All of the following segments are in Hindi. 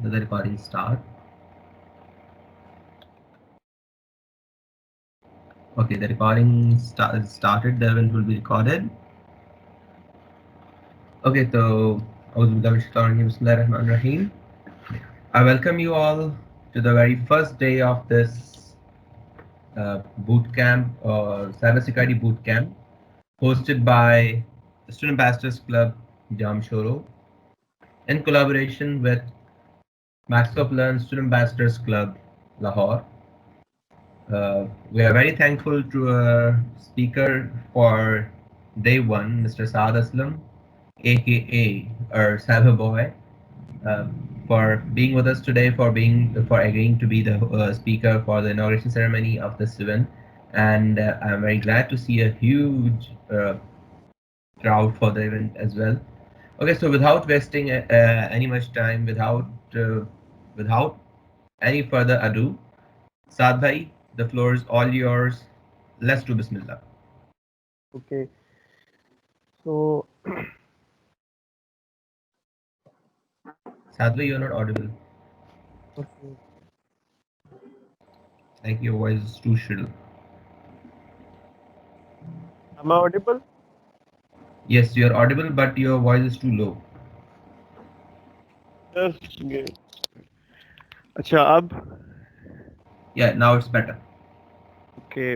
Let the recording start. Okay, the recording started. The event will be recorded. Okay, so Bismillahirrahmanirrahim. I welcome you all to the very first day of this boot camp or cybersecurity boot camp hosted by the Student Ambassadors Club Jamshoro in collaboration with Maxwell Learn Student Ambassadors Club Lahore. We are very thankful to our speaker for day one, Mr. Saad Aslam, aka our Cyber Boy, uh, for being with us today, for agreeing to be the speaker for the inauguration ceremony of this event, and I'm very glad to see a huge crowd for the event as well. Okay, so without wasting any much time, without any further ado, Saad bhai, the floor is all yours. Let's do Bismillah. Okay, so Saad bhai, you're not audible. okay. Like your voice is too shrill. Am I audible? Yes, you're audible, but your voice is too low. Just give. अच्छा अब Yeah, now it's better. Okay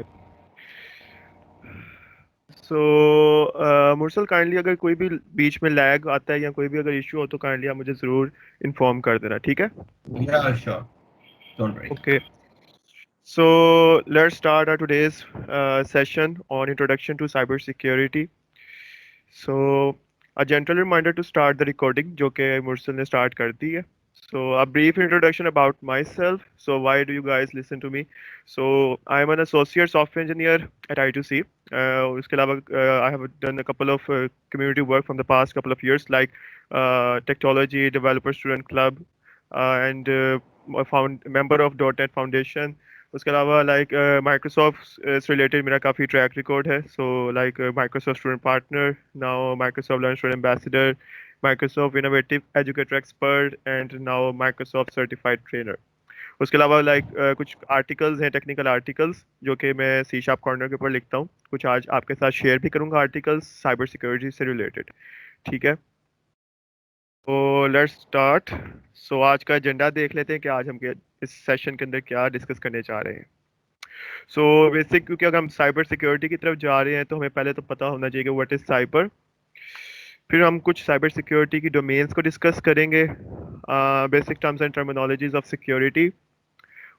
so Mursal kindly अगर कोई भी बीच में लैग आता है या कोई भी अगर इशू हो तो काइंडली आप मुझे ज़रूर इन्फॉर्म कर देना ठीक है Yeah, sure. Don't worry. Okay so let's start our today's session on introduction to cyber security so a gentle reminder to start the recording जो कि मुरसल ने स्टार्ट कर दी है so a brief introduction about myself so why do you guys listen to me so I'm an associate software engineer at I2C उसके अलावा I have done a couple of community work from the past couple of years like technology developer student club and a member of .NET Foundation उसके अलावा लाइक माइक्रोसॉफ्ट से रिलेटेड मेरा काफ़ी ट्रैक रिकॉर्ड है so like Microsoft student partner now Microsoft learn student ambassador Microsoft innovative educator expert and now Microsoft certified trainer उसके अलावा लाइक कुछ आर्टिकल्स हैं टेक्निकल आर्टिकल्स जो कि मैं सी शार्प कॉर्नर के ऊपर लिखता हूँ कुछ आज आपके साथ शेयर भी करूँगा आर्टिकल्स साइबर सिक्योरिटी से रिलेटेड ठीक है तो लेट्स स्टार्ट सो आज का एजेंडा देख लेते हैं कि आज हम इस सेशन के अंदर क्या डिस्कस करने जा रहे हैं सो बेसिक क्योंकि अगर हम साइबर सिक्योरिटी की तरफ जा रहे हैं तो हमें पहले तो पता होना चाहिए कि व्हाट इज साइबर फिर हम कुछ साइबर सिक्योरिटी की डोमेन्स को डिस्कस करेंगे basic terms and terminologies of security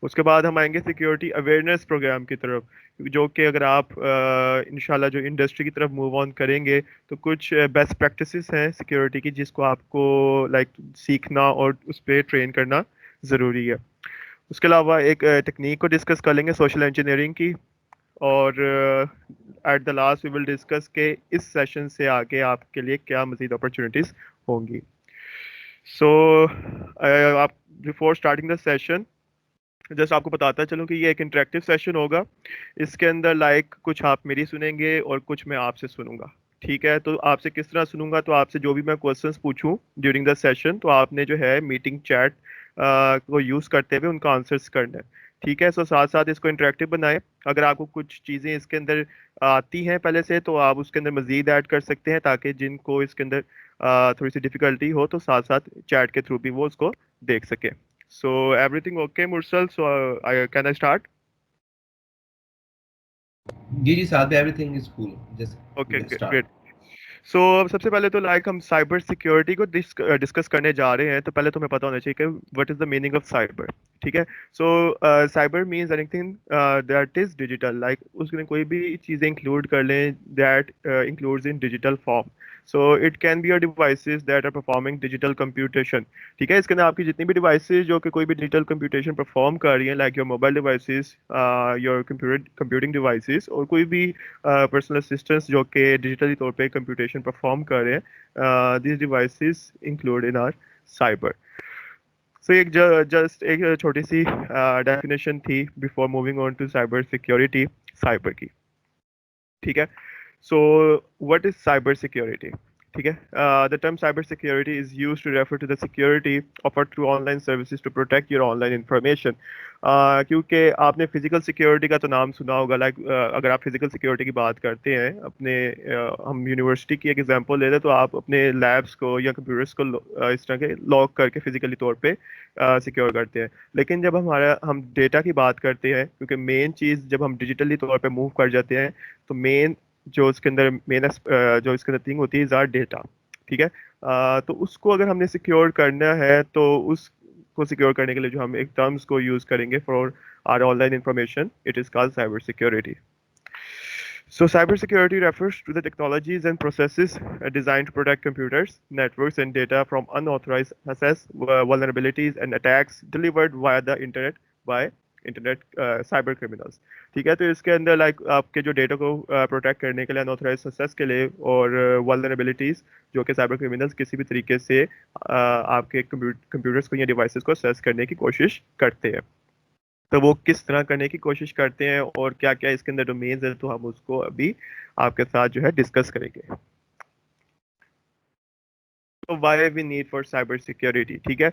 उसके बाद हम आएंगे सिक्योरिटी अवेयरनेस प्रोग्राम की तरफ जो कि अगर आप इंशाल्लाह जो इंडस्ट्री की तरफ मूव ऑन करेंगे तो कुछ बेस्ट प्रैक्टिसेस हैं सिक्योरिटी की जिसको आपको लाइक सीखना और उस पर ट्रेन करना ज़रूरी है उसके अलावा एक टेक्निक को डिस्कस कर लेंगे सोशल इंजीनियरिंग की और at the last we will discuss के इस सेशन से आगे आपके लिए क्या मज़ीद अपॉर्चुनिटीज़ होंगी सो आप before starting the session just आपको बताता चलूँ कि ये एक इंटरेक्टिव सेशन होगा इसके अंदर लाइक कुछ आप मेरी सुनेंगे और कुछ मैं आपसे सुनूंगा ठीक है तो आपसे किस तरह सुनूंगा तो आपसे जो भी मैं क्वेश्चंस पूछूं ड्यूरिंग द सेशन तो आपने जो है मीटिंग चैट को यूज़ करते हुए उनका आंसर्स करना है ठीक है सो साथ साथ इसको इंटरेक्टिव बनाएं अगर आपको कुछ चीज़ें इसके अंदर आती हैं पहले से तो आप उसके अंदर मज़ीद ऐड कर सकते हैं ताकि जिनको इसके अंदर थोड़ी सी डिफ़िकल्टी हो तो साथ साथ चैट के थ्रू भी वो उसको देख सके So everything okay, Mursal? So can I start? जी साथ में everything is cool. Just Okay, let's start. great. सो सबसे पहले तो लाइक हम साइबर सिक्योरिटी को डिस्कस करने जा रहे हैं तो पहले तुम्हें पता होना चाहिए कि what is the meaning of cyber ठीक है so cyber means anything that is digital like उसमें कोई भी चीज़ें इंक्लूड कर लें that includes in digital form so it can be a devices that are performing digital computation ठीक है इसके अंदर आपकी जितनी भी डिवाइसेस जो कि कोई भी डिजिटल कंप्यूटेशन परफॉर्म कर रही हैं like your mobile devices your computing devices और कोई भी पर्सनल असिस्टेंट्स जो कि डिजिटली तौर पे कंप्यूटेशन परफॉर्म कर रहे हैं this devices include in are cyber so एक जस्ट एक छोटी सी डेफिनेशन थी before moving on to cyber security cyber की ठीक है so what is cyber security ठीक है. The term cyber security is used to refer to the security offered through online services to protect your online information. क्योंकि आपने फिजिकल सिक्योरिटी का तो नाम सुना होगा. लाइक अगर आप फिजिकल सिक्योरिटी की बात करते हैं अपने हम यूनिवर्सिटी की एक एग्जांपल ले लें तो आप अपने लैब्स को या कंप्यूटर्स को इस तरह के लॉक करके फिजिकली तौर पे सिक्योर करते हैं. लेकिन जब हम डेटा की बात करते हैं, क्योंकि मेन चीज़ जब हम डिजिटली तौर पे मूव कर जाते हैं तो मेन जो इसके अंदर जो इसके अंदर थिंग होती है इज आर डेटा. ठीक है. तो उसको अगर हमने सिक्योर करना है तो उसको सिक्योर करने के लिए जो हम एक टर्म्स को यूज करेंगे for our online information, it is called cyber security. So cybersecurity refers to the technologies and processes designed to protect computers, networks, and data from unauthorized access, vulnerabilities, and attacks delivered via the internet by internet cyber criminals. ठीक है. तो इसके अंदर लाइक आपके जो डेटा को प्रोटेक्ट करने के लिए, अनऑथराइज एक्सेस के लिए और वल्नरेबिलिटीज जो कि साइबर क्रिमिनल्स किसी भी तरीके से आपके कंप्यूटर्स को या डिवाइसेस को एक्सेस करने की कोशिश करते हैं. तो वो किस तरह करने की कोशिश करते हैं और क्या क्या इसके अंदर डोमेन्स है, तो हम उसको अभी आपके साथ जो है डिस्कस करेंगे. तो why we need for cyber security. ठीक है.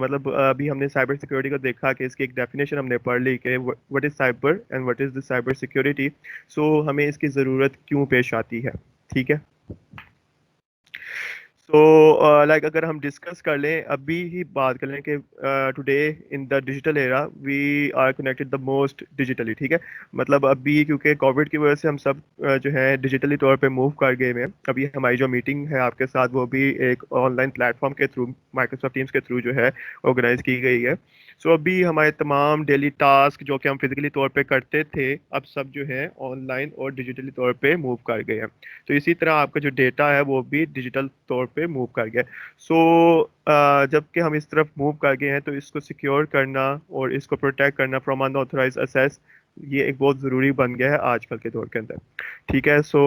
मतलब अभी हमने साइबर सिक्योरिटी को देखा कि इसकी एक डेफिनेशन हमने पढ़ ली कि what is cyber and what is the cyber security. So हमें इसकी ज़रूरत क्यों पेश आती है. ठीक है. सो लाइक अगर हम डिस्कस कर लें, अभी ही बात कर लें कि today in the digital era we are connected the most digitally. ठीक है. मतलब अभी क्योंकि कोविड की वजह से हम सब जो है डिजिटली तौर पे मूव कर गए हैं. अभी हमारी जो मीटिंग है आपके साथ वो भी एक ऑनलाइन प्लेटफॉर्म के थ्रू, माइक्रोसॉफ्ट टीम्स के थ्रू जो है ऑर्गेनाइज की गई है. सो अभी हमारे तमाम डेली टास्क जो कि हम फिजिकली तौर पे करते थे अब सब जो है ऑनलाइन और डिजिटली तौर पे मूव कर गए हैं. तो इसी तरह आपका जो डेटा है वो भी डिजिटल तौर पे मूव कर गया. सो जबकि हम इस तरफ मूव कर गए हैं तो इसको सिक्योर करना और इसको प्रोटेक्ट करना फ्रॉम अनऑथराइज एक्सेस ये एक बहुत ज़रूरी बन गया है आजकल के दौर के अंदर. ठीक है. So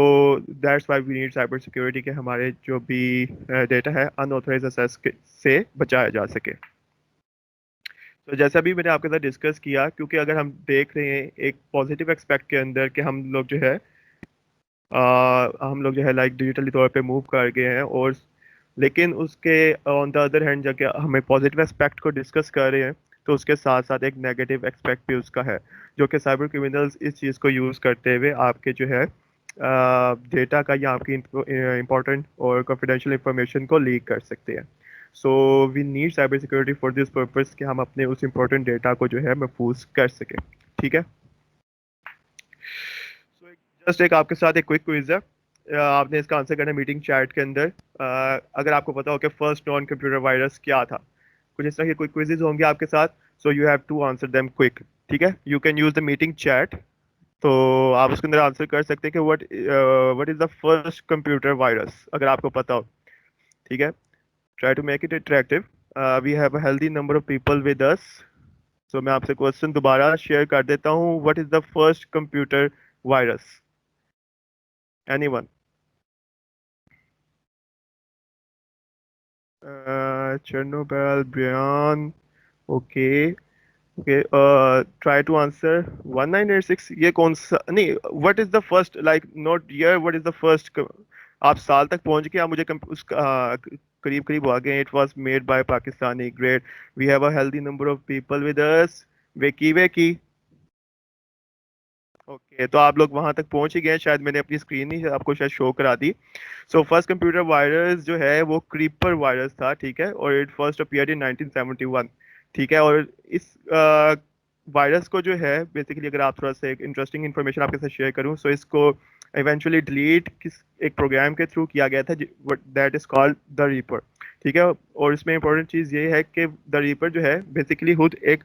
that's why we need cyber security, कि हमारे जो भी डेटा है अनऑथराइज एक्सेस से बचाया जा सके. तो जैसा भी मैंने आपके साथ डिस्कस किया, क्योंकि अगर हम देख रहे हैं एक पॉजिटिव एक्सपेक्ट के अंदर कि हम लोग जो है लाइक डिजिटली तौर पे मूव कर गए हैं, और लेकिन उसके ऑन द अदर हैंड जब हमें पॉजिटिव एस्पेक्ट को डिस्कस कर रहे हैं तो उसके साथ साथ एक नेगेटिव एस्पेक्ट भी उसका है, जो कि साइबर क्रिमिनल्स इस चीज़ को यूज़ करते हुए आपके जो है डेटा का या आपकी इंपॉर्टेंट और कॉन्फिडेंशियल इंफॉर्मेशन को लीक कर सकते हैं. So we need cyber security for this purpose कि हम अपने उस इंपॉर्टेंट डेटा को जो है महफूज कर सकें. ठीक है. सो जस्ट एक आपके साथ एक क्विक क्विज है. आपने इसका आंसर करना है मीटिंग चैट के अंदर. अगर आपको पता हो कि फर्स्ट नॉन कंप्यूटर वायरस क्या था, कुछ इस तरह के कोई क्विजेज होंगे आपके साथ. So you have to answer them quick. ठीक है. You can use the meeting chat. तो आप उसके अंदर आंसर कर सकते हैं कि what is the first computer virus, अगर आपको पता हो. ठीक है. Try to make it attractive. We have a healthy number of people with us. So मैं आपसे क्वेश्चन दोबारा शेयर कर देता हूँ. What is the first computer virus. Anyone. Chernobyl, Brian. Okay. Okay. Try to answer 1986. ये कौन सा नहीं. What is the first, like not year, what is the first. आप साल तक पहुंच गए. आप मुझे उस करीब करीब आ गए. It was made by Pakistani. Great. We have a healthy number of people with us. वेकी. ओके. तो आप लोग वहां तक पहुंच ही गए. शायद मैंने अपनी स्क्रीन ही आपको शायद शो करा दी. सो फर्स्ट कंप्यूटर वायरस जो है वो क्रीपर वायरस था. ठीक है. और इट फर्स्ट अपीयर्ड इन 1971. ठीक है. और इस वायरस को जो है बेसिकली अगर आप थोड़ा सा एक इंटरेस्टिंग इन्फॉर्मेशन आपके साथ शेयर करूं, सो इसको इवेंचुअली डिलीट एक प्रोग्राम के थ्रू किया गया था that is called the reaper. ठीक है. और इसमें इंपॉर्टेंट चीज़ ये है कि द रीपर जो है बेसिकली खुद एक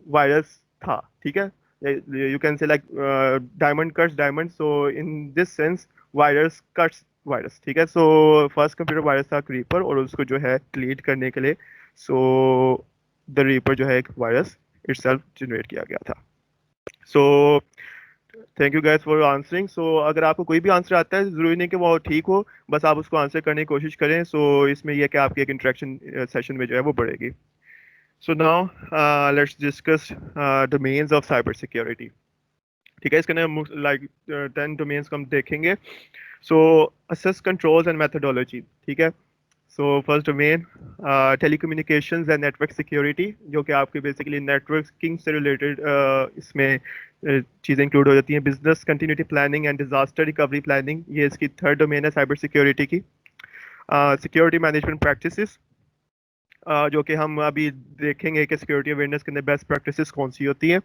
वायरस था. ठीक है. You can say like diamond cuts diamond, so in this sense virus cuts virus. ठीक है. so फर्स्ट कंप्यूटर वायरस था क्रीपर, और उसको जो है डिलीट करने के लिए so द रीपर जो है एक वायरस इटसेल्फ जनरेट किया गया था. so thank you guys for answering. So अगर आपको कोई भी आंसर आता है जरूरी नहीं कि वो ठीक हो, बस आप उसको आंसर करने की कोशिश करें. सो इसमें यह कि आपकी एक इंटरेक्शन सेशन में जो है वो बढ़ेगी. So now let's discuss domains of cybersecurity. ठीक है, इसके अंदर लाइक 10 डोमेन्स को हम देखेंगे। सो असेस कंट्रोल्स एंड मेथडोलॉजी, ठीक है। So first domain telecommunications and network security, जो कि आपके बेसिकली नेटवर्किंग से रिलेटेड इसमें चीज़ें इंक्लूड हो जाती हैं। Business continuity planning and disaster recovery planning, ये इसकी थर्ड डोमेन है साइबर सिक्योरिटी की। सिक्योरिटी मैनेजमेंट प्रैक्टिसेस, जो कि हम अभी देखेंगे कि सिक्योरिटी अवेयरनेस के अंदर बेस्ट प्रैक्टिसेस कौन सी होती हैं।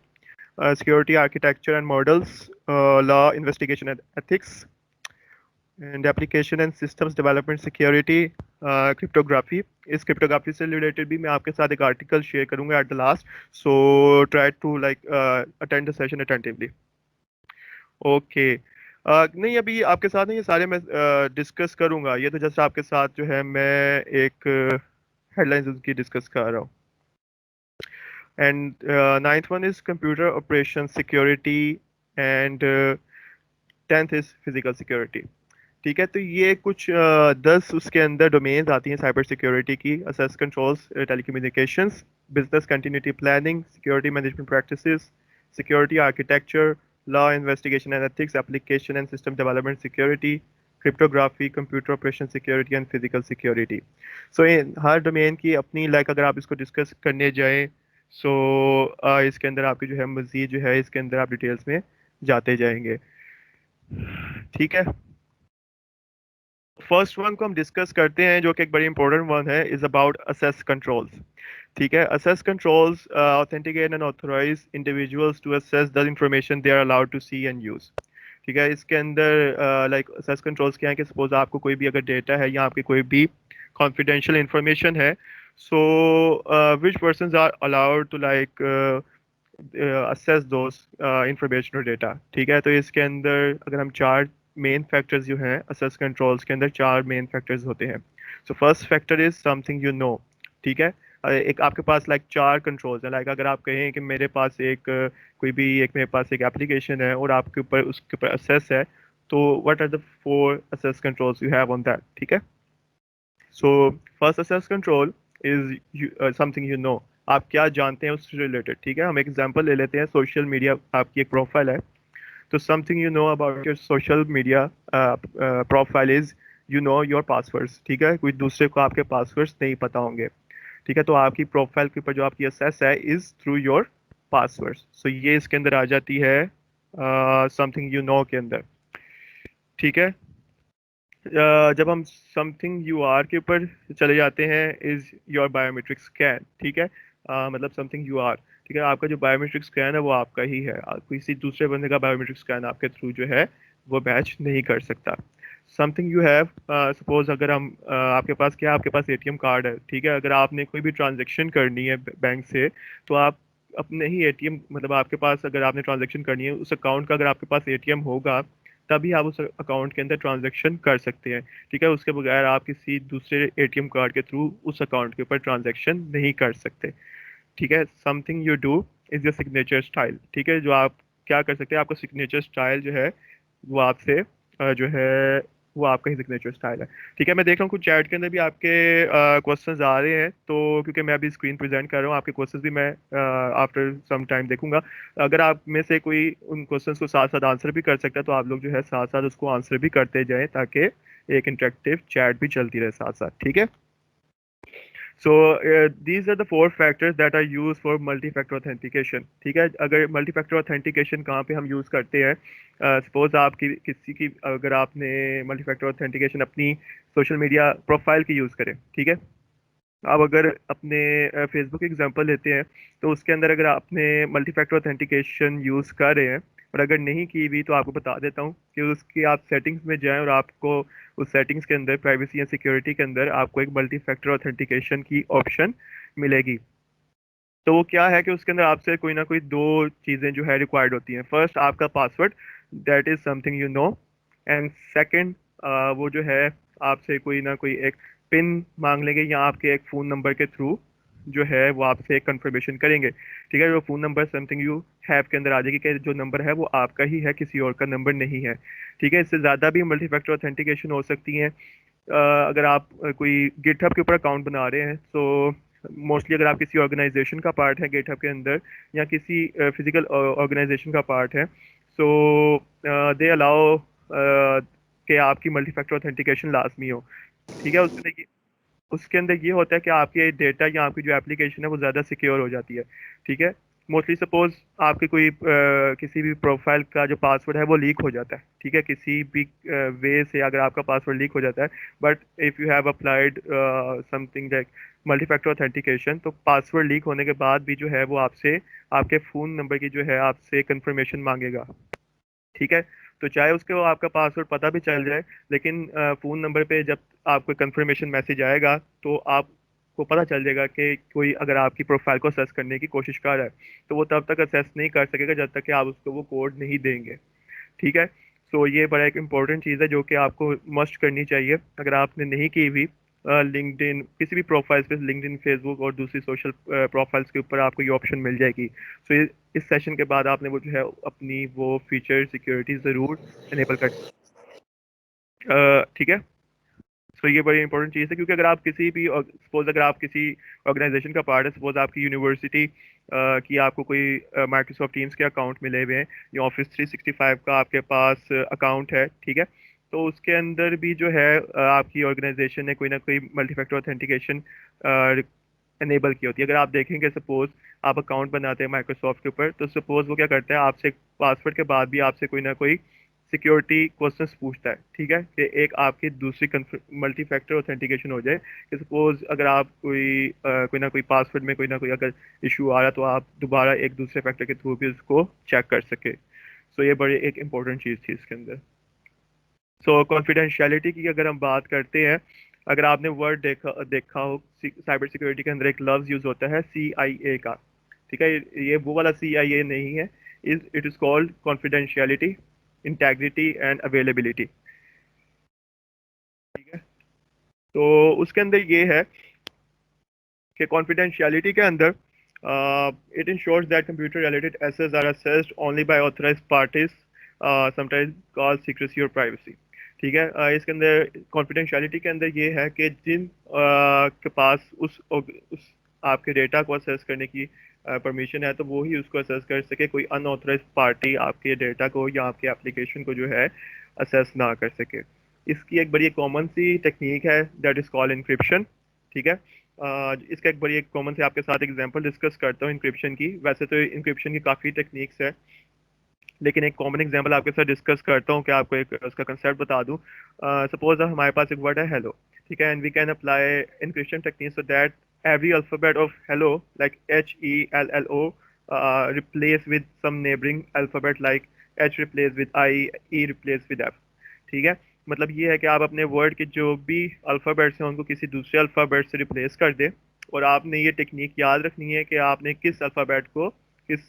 Security architecture and models, law investigation and ethics, and application and systems development security, cryptography. इस क्रिप्टोग्राफी से रिलेटेड भी मैं आपके साथ एक आर्टिकल शेयर करूंगा at the last, so try to like attend the session attentively. Okay, नहीं अभी आपके साथ नहीं, ये सारे मैं डिस्कस करूंगा, ये तो जस्ट आपके साथ जो है मैं एक हेडलाइंस उनकी डिस्कस कर रहा हूँ। And ninth one is computer operation security, and 10th is physical security. ठीक है, तो ये कुछ 10 उसके अंदर डोमेन्स आती हैं साइबर सिक्योरिटी की। Assess controls, telecommunications, business continuity planning, security management practices, security architecture, law investigation and ethics, application and system development security, cryptography, computer operation security and physical security. So her domain की अपनी लाइक अगर आप इसको डिस्कस करने जाएं, सो इसके अंदर आपकी जो है मजीद जो है इसके अंदर आप डिटेल्स में जाते जाएंगे। ठीक है, फर्स्ट वन को हम डिस्कस करते हैं, जो कि एक बड़ी इंपॉर्टेंट वन है, इज अबाउट असेस कंट्रोल्स। ठीक है, access controls authenticate and authorize individuals to access the information they are allowed to see and use. ठीक है, इसके अंदर लाइक असेस कंट्रोल्स क्या है कि सपोज आपको कोई भी अगर डेटा है या आपकी कोई भी कॉन्फिडेंशियल इंफॉर्मेशन है, so which person are allowed to like access those information और डेटा। ठीक है, तो इसके अंदर अगर हम चार मेन फैक्टर्स जो हैं असेस कंट्रोल्स के अंदर, चार मेन फैक्टर्स होते हैं। So first factor is something you no. ठीक है, एक आपके पास लाइक चार कंट्रोल्स हैं। लाइक अगर आप कहें कि मेरे पास एक कोई भी एक मेरे पास एक एप्लीकेशन है और आपके ऊपर उसके ऊपर असेस है, तो what are the four access controls you have on that. ठीक है, so first access control is something you know, आप क्या जानते हैं उससे रिलेटेड। ठीक है, हम एक एग्जांपल ले लेते हैं, सोशल मीडिया आपकी एक प्रोफाइल है, तो something you know about your social media profile is you know your passwords. ठीक है, कोई दूसरे को आपके पासवर्ड्स नहीं पता होंगे। ठीक है, तो आपकी प्रोफाइल के ऊपर जो आपकी असेस है इज थ्रू योर पासवर्ड्स। सो ये इसके अंदर आ जाती है समथिंग यू नो के अंदर। ठीक है, जब हम समथिंग यू आर के ऊपर चले जाते हैं, इज योर बायोमेट्रिक स्कैन। ठीक है, मतलब समथिंग यू आर, ठीक है, आपका जो बायोमेट्रिक स्कैन है वो आपका ही है, किसी दूसरे बंदे का बायोमेट्रिक स्कैन आपके थ्रू जो है वो मैच नहीं कर सकता। समथिंग यू हैव, सपोज अगर हम आपके पास क्या, आपके पास एटीएम कार्ड है। ठीक है, अगर आपने कोई भी ट्रांजेक्शन करनी है बैंक से, तो आप अपने ही एटीएम, मतलब आपके पास अगर आपने ट्रांजेक्शन करनी है उस अकाउंट का, अगर आपके पास एटीएम होगा तभी आप उस अकाउंट के अंदर ट्रांजैक्शन कर सकते हैं। ठीक है, उसके बगैर आप किसी दूसरे एटीएम कार्ड के थ्रू उस अकाउंट के ऊपर ट्रांजैक्शन नहीं कर सकते। ठीक है, something you do is your signature style. ठीक है, जो आप क्या कर सकते हैं, आपका सिग्नेचर स्टाइल जो है वो आपसे जो है वो आपका ही सिग्नेचर स्टाइल है। ठीक है, मैं देख रहा हूँ कुछ चैट के अंदर भी आपके क्वेश्चंस आ रहे हैं, तो क्योंकि मैं अभी स्क्रीन प्रेजेंट कर रहा हूँ, आपके क्वेश्चंस भी मैं आफ्टर सम टाइम देखूंगा। अगर आप में से कोई उन क्वेश्चंस को साथ साथ आंसर भी कर सकता है, तो आप लोग जो है साथ साथ उसको आंसर भी करते जाएं, ताकि एक इंटरेक्टिव चैट भी चलती रहे साथ साथ। ठीक है, सो these are the four factors that are used for multi-factor authentication। ठीक है, अगर multi-factor authentication कहाँ पे हम यूज़ करते हैं, सपोज आप किसी की अगर आपने multi-factor authentication अपनी सोशल मीडिया प्रोफाइल की यूज़ करें। ठीक है, आप अगर अपने फेसबुक की एग्जांपल लेते हैं, तो उसके अंदर अगर आपने मल्टी फैक्टर ऑथेंटिकेशन यूज़ कर रहे हैं, और अगर नहीं की हुई तो आपको बता देता हूँ कि उसकी आप सेटिंग्स में जाएं और आपको उस सेटिंग्स के अंदर प्राइवेसी या सिक्योरिटी के अंदर आपको एक मल्टी फैक्टर ऑथेंटिकेशन की ऑप्शन मिलेगी। तो वो क्या है कि उसके अंदर आपसे कोई ना कोई दो चीज़ें जो है रिक्वायर्ड होती हैं। फर्स्ट आपका password, that is something you no, and second वो जो है आपसे कोई ना कोई एक पिन मांग लेंगे, या आपके एक फ़ोन नंबर के थ्रू जो है वो आपसे एक कंफर्मेशन करेंगे। ठीक है, वो phone number something you have के अंदर आ जाएगी कि जो नंबर है वो आपका ही है, किसी और का नंबर नहीं है। ठीक है, इससे ज़्यादा भी मल्टी फैक्टर ऑथेंटिकेशन हो सकती हैं। अगर आप कोई गिटहब के ऊपर अकाउंट बना रहे हैं, तो मोस्टली अगर आप किसी ऑर्गेनाइजेशन का पार्ट है गिटहब के अंदर, या किसी फिजिकल ऑर्गेनाइजेशन का पार्ट है, सो दे अलाउ कि आपकी मल्टी फैक्टर ऑथेंटिकेशन लाजमी हो। ठीक है, उसके अंदर ये होता है कि आपके डेटा या आपकी जो एप्लीकेशन है वो ज़्यादा सिक्योर हो जाती है। ठीक है, मोस्टली सपोज आपके कोई किसी भी प्रोफाइल का जो पासवर्ड है वो लीक हो जाता है। ठीक है, किसी भी वे से अगर आपका पासवर्ड लीक हो जाता है, but if you have applied something like multi factor authentication, तो पासवर्ड लीक होने के बाद भी जो है वो आपसे आपके फ़ोन नंबर की जो है आपसे कंफर्मेशन मांगेगा। ठीक है, तो चाहे उसके वो आपका पासवर्ड पता भी चल जाए, लेकिन फ़ोन नंबर पे जब आपको कंफर्मेशन मैसेज आएगा तो आपको पता चल जाएगा कि कोई अगर आपकी प्रोफाइल को असेस करने की कोशिश कर रहा है, तो वो तब तक असेस नहीं कर सकेगा जब तक कि आप उसको वो कोड नहीं देंगे। ठीक है, सो ये बड़ा एक इम्पॉर्टेंट चीज़ है जो कि आपको मस्ट करनी चाहिए। अगर आपने नहीं की हुई लिंक्डइन किसी भी प्रोफाइल्स पे, लिंक्डइन, फेसबुक और दूसरी सोशल प्रोफाइल्स के ऊपर आपको ये ऑप्शन मिल जाएगी। सो इस सेशन के बाद आपने वो जो है अपनी वो फीचर सिक्योरिटी ज़रूर इनेबल कर। ठीक है, सो ये बड़ी इंपॉर्टेंट चीज़ है, क्योंकि अगर आप किसी भी सपोज अगर आप किसी ऑर्गेनाइजेशन का पार्ट है, सपोज आपकी यूनिवर्सिटी की आपको कोई माइक्रोसॉफ्ट टीम्स के अकाउंट मिले हुए हैं या ऑफिस 365 का आपके पास अकाउंट है। ठीक है, तो उसके अंदर भी जो है आपकी ऑर्गेनाइजेशन ने कोई ना कोई मल्टी फैक्टर ऑथेंटिकेशन एनेबल की होती है। अगर आप देखेंगे सपोज आप अकाउंट बनाते हैं माइक्रोसॉफ्ट के ऊपर, तो सपोज वो क्या करता है, आपसे पासवर्ड के बाद भी आपसे कोई ना कोई सिक्योरिटी क्वेश्चंस पूछता है। ठीक है, कि एक आपकी दूसरी मल्टी फैक्टर ऑथेंटिकेशन हो जाए, कि सपोज अगर आप कोई ना कोई पासवर्ड में कोई ना कोई अगर इशू आ रहा, तो आप दोबारा एक दूसरे फैक्टर के थ्रू भी उसको चेक कर सके। सो ये बड़ी एक इंपॉर्टेंट चीज़ थी इसके अंदर। सो कॉन्फिडेंशियलिटी की अगर हम बात करते हैं, अगर आपने वर्ड देखा देखा हो, साइबर सिक्योरिटी के अंदर एक लफ्ज यूज होता है CIA का। ठीक है, ये वो वाला CIA नहीं है। It is called confidentiality, integrity and availability. ठीक है, तो उसके अंदर ये है कि कॉन्फिडेंशियलिटी के अंदर it ensures that computer related assets are accessed only by authorized parties, sometimes called secrecy और प्राइवेसी। ठीक है, इसके अंदर कॉन्फिडेंशियलिटी के अंदर ये है कि जिन के पास उस आपके डेटा को असेस करने की परमिशन है, तो वो ही उसको असेस कर सके। कोई अनऑथराइज्ड पार्टी आपके डेटा को या आपके एप्लीकेशन को जो है असेस ना कर सके। इसकी एक बड़ी कॉमन सी टेक्निक है, दैट इज कॉल्ड इंक्रिप्शन। ठीक है, इसका एक बड़ी एक कॉमन से आपके साथ एग्जांपल डिस्कस करता हूँ इंक्रिप्शन की। वैसे तो इंक्रिप्शन की काफ़ी टेक्निक्स है, लेकिन एक कॉमन एग्जांपल आपके साथ डिस्कस करता हूँ कि आपको एक उसका कंसेप्ट बता दूँ। सपोज हमारे पास एक वर्ड है हेलो। ठीक है, and we can apply encryption technique so that every alphabet of hello, like HELLO, replace with some neighboring alphabet like H replace with I, E replace with F। ठीक है, मतलब ये है कि आप अपने वर्ड के जो भी अल्फ़ाबेट्स हैं उनको किसी दूसरे अल्फ़ाबेट से रिप्लेस कर दें, और आपने ये टेक्निक याद रखनी है कि आपने किस अल्फ़ाबेट को किस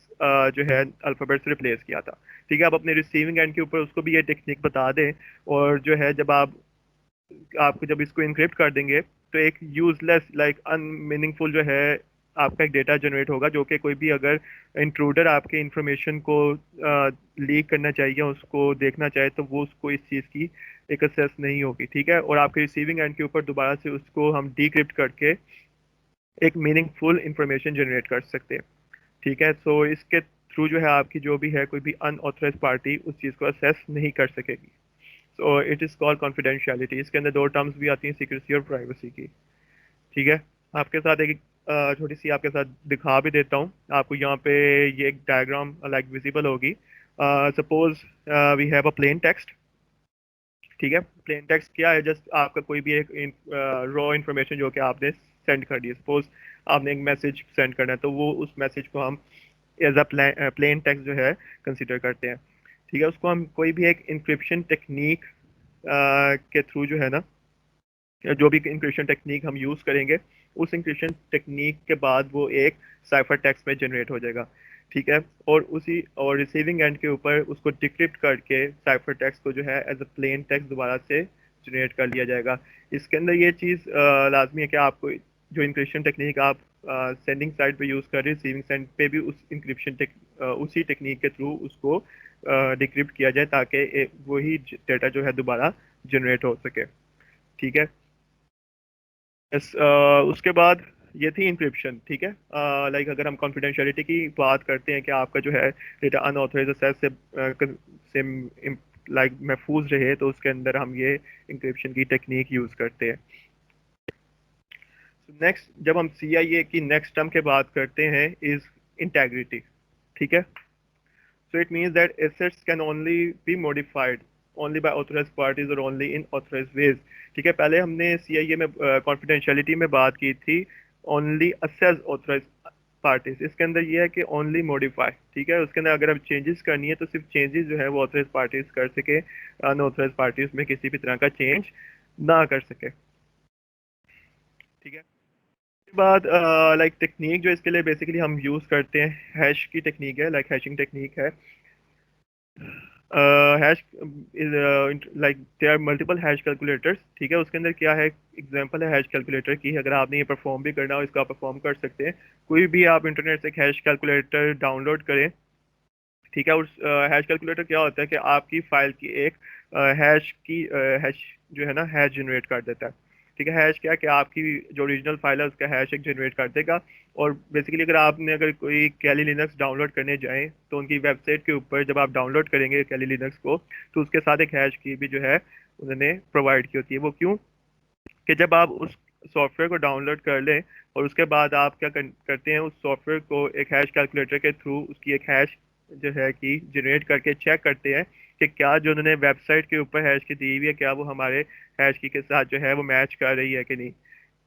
जो है अल्फ़ाबेट से रिप्लेस किया था। ठीक है, आप अपने रिसीविंग एंड के ऊपर उसको भी ये टेक्निक बता दें, और जो है जब आपको जब इसको इनक्रिप्ट कर देंगे, तो एक यूजलेस लाइक अनमीनिंगफुल जो है आपका एक डेटा जनरेट होगा, जो कि कोई भी अगर इंट्रूडर आपके इंफॉर्मेशन को लीक करना चाहिए, उसको देखना चाहे, तो वो उसको इस चीज़ की एक असेस नहीं होगी। ठीक है, और आपके रिसीविंग एंड के ऊपर दोबारा से उसको हम डिक्रिप्ट करके एक मीनिंगफुल इंफॉर्मेशन जनरेट कर सकते हैं। ठीक है, सो इसके थ्रू जो है आपकी जो भी है कोई भी अनऑथराइज पार्टी उस चीज़ को असेस नहीं कर सकेगी। सो इट इज़ कॉल्ड कॉन्फिडेंशियलिटी। इसके अंदर दो टर्म्स भी आती हैं, सिक्रेसी और प्राइवेसी की। ठीक है, आपके साथ एक छोटी सी आपके साथ दिखा भी देता हूँ आपको। यहाँ पे ये एक डायग्राम लाइक विजिबल होगी। Suppose we have a plain text. ठीक है, प्लेन टेक्स्ट क्या है, जस्ट आपका कोई भी एक रॉ इन्फॉर्मेशन जो कि आपने सेंड कर दी है। सपोज आपने एक मैसेज सेंड करना है, तो वो उस मैसेज को हम एज अ प्लेन टेक्स्ट जो है कंसिडर करते हैं। ठीक है, उसको हम कोई भी एक इंक्रिप्शन टेक्निक के थ्रू जो है ना, जो भी इंक्रिप्शन टेक्निक हम यूज़ करेंगे, उस इंक्रिप्शन टेक्निक के बाद वो एक साइफर टेक्स्ट में जनरेट हो जाएगा। ठीक है, और रिसीविंग एंड के ऊपर उसको डिक्रिप्ट करके साइफर टेक्स्ट को जो है एज अ प्लेन टेक्स्ट दोबारा से जनरेट कर लिया जाएगा। इसके अंदर ये चीज़ लाजमी है कि आपको जो इंक्रिप्शन टेक्निक आप सेंडिंग साइड पे यूज़ कर रहे हैं, रिसीविंग साइड पे भी उस उसी टेक्निक के थ्रू उसको डिक्रिप्ट किया जाए, ताकि वही डेटा जो है दोबारा जनरेट हो सके। ठीक है, उसके बाद ये थी इंक्रिप्शन, ठीक है। लाइक अगर हम कॉन्फिडेंशियलिटी की बात करते हैं कि आपका जो है डेटा अनऑथराइज्ड एक्सेस से लाइक महफूज रहे, तो उसके अंदर हम ये इंक्रिप्शन की टेक्निक यूज़ करते हैं। नेक्स्ट जब हम CIA की नेक्स्ट टर्म के बात करते हैं इज इंटेग्रिटी, ठीक है। So it means that assets can only be modified only by authorized parties और ओनली इन ऑथराइज्ड वेज, ठीक है। पहले हमने CIA में कॉन्फिडेंशियलिटी में बात की थी ओनली असेस ऑथराइज्ड पार्टीज, इसके अंदर ये है कि ओनली मॉडिफाई, ठीक है। उसके अंदर अगर अब चेंजेस करनी है तो सिर्फ चेंजेस जो है वो ऑथराइज्ड पार्टीज कर सके, अनऑथराइज्ड पार्टीज में किसी भी तरह का चेंज ना कर सके, ठीक है। उसके बाद लाइक टेक्निक जो इसके लिए बेसिकली हम यूज़ करते हैं हैश की टेक्निक है, लाइक हैशिंग टेक्निक है। Hash is like there are multiple hash calculators, ठीक है। उसके अंदर क्या है, एग्जांपल है हैश कैलकुलेटर की, अगर आपने ये परफॉर्म भी करना हो इसको आप परफॉर्म कर सकते हैं। कोई भी आप इंटरनेट से एक हैश कैलकुलेटर डाउनलोड करें, ठीक है। उस हैश कैलकुलेटर क्या होता है कि आपकी फाइल की एक हैश जो है ना हैश जनरेट कर देता है, ठीक है। हैश क्या है कि आपकी जो ओरिजिनल फाइल है उसका हैश एक जनरेट कर देगा। और बेसिकली अगर कोई कैली लिनक्स डाउनलोड करने जाएं तो उनकी वेबसाइट के ऊपर जब आप डाउनलोड करेंगे कैली लिनक्स को, तो उसके साथ एक हैश की भी जो है उन्होंने प्रोवाइड की होती है। वो क्यों कि जब आप उस सॉफ्टवेयर को डाउनलोड कर लें और उसके बाद आप क्या करते हैं, उस सॉफ्टवेयर को एक हैश कैलकुलेटर के थ्रू उसकी एक हैश जो है कि जनरेट करके चेक करते हैं कि क्या जो उन्होंने वेबसाइट के ऊपर हैश की दी हुई है क्या वो हमारे हैश की के साथ जो है वो मैच कर रही है कि नहीं।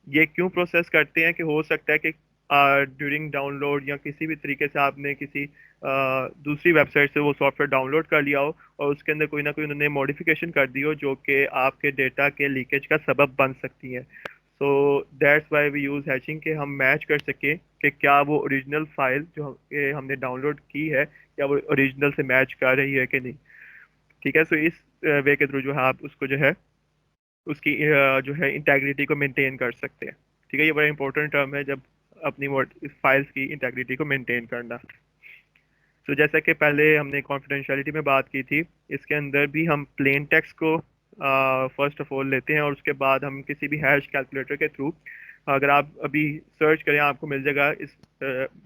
ये क्यों प्रोसेस करते हैं कि हो सकता है कि ड्यूरिंग डाउनलोड या किसी भी तरीके से आपने किसी दूसरी वेबसाइट से वो सॉफ्टवेयर डाउनलोड कर लिया हो और उसके अंदर कोई ना कोई उन्होंने मॉडिफिकेशन कर दी हो जो कि आपके डेटा के लीकेज का सबब बन सकती है। So that's why we use hashing के हम मैच कर सकें कि क्या वो ओरिजिनल फाइल जो हमने डाउनलोड की है क्या वो ओरिजिनल से मैच कर रही है कि नहीं, ठीक है। सो इस वे के थ्रू जो है आप उसको जो है उसकी जो है इंटेग्रिटी को मेंटेन कर सकते हैं, ठीक है। ये बड़ा इंपॉर्टेंट टर्म है जब अपनी फाइल्स की इंटेग्रिटी को मेंटेन करना। तो जैसा कि पहले हमने कॉन्फिडेंशियलिटी में बात की थी, इसके अंदर भी हम प्लेन टेक्स्ट को फर्स्ट ऑफ ऑल लेते हैं और उसके बाद हम किसी भी हैश कैलकुलेटर के थ्रू, अगर आप अभी सर्च करें आपको मिल जाएगा, इस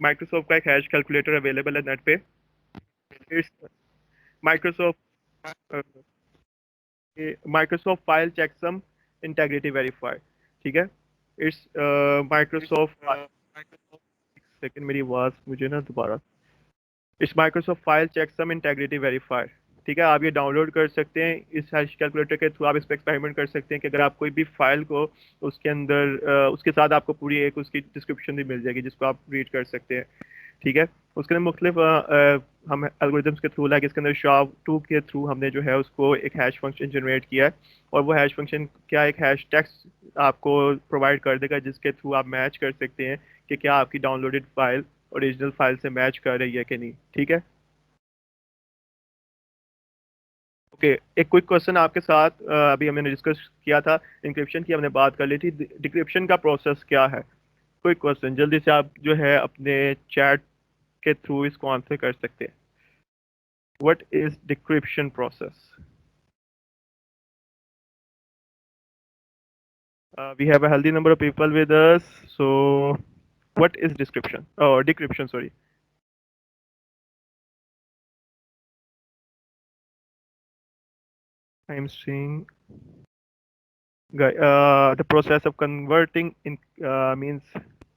माइक्रोसॉफ्ट का एक हैश कैलकुलेटर अवेलेबल है नेट पे। It's Microsoft Microsoft file checksum integrity verify, ठीक है। इट्स माइक्रोसॉफ्ट, सेकंड मेरी आवाज मुझे ना दोबारा, it's Microsoft file checksum integrity verify, ठीक है। आप ये डाउनलोड कर सकते हैं इस हैश कैलकुलेटर के थ्रू, आप इस पर एक्सपेरिमेंट कर सकते हैं कि अगर आप कोई भी फाइल को उसके अंदर उसके साथ आपको पूरी एक उसकी डिस्क्रिप्शन भी मिल जाएगी जिसको आप रीड कर सकते हैं, ठीक है। उसके अंदर मुख्तलिफ हम एल्गोरिथम्स के थ्रू, लाइक इसके अंदर SHA-2 के थ्रू हमने जो है उसको एक हैश फंक्शन जनरेट किया है और वो हैश फंक्शन क्या एक हैश टेक्स्ट आपको प्रोवाइड कर देगा जिसके थ्रू आप मैच कर सकते हैं कि क्या आपकी डाउनलोडेड फाइल ओरिजिनल फाइल से मैच कर रही है कि नहीं, ठीक है। ओके, एक क्विक क्वेश्चन आपके साथ, अभी हमने डिस्कस किया था इंक्रिप्शन की, हमने बात कर ली थी, डिक्रिप्शन का प्रोसेस क्या है। क्विक क्वेश्चन जल्दी से आप जो है अपने चैट के थ्रू इसको आंसर कर सकते हैं। What is decryption process? We have a healthy number of people with us, so what is description or decryption, sorry? I'm seeing the process of converting in means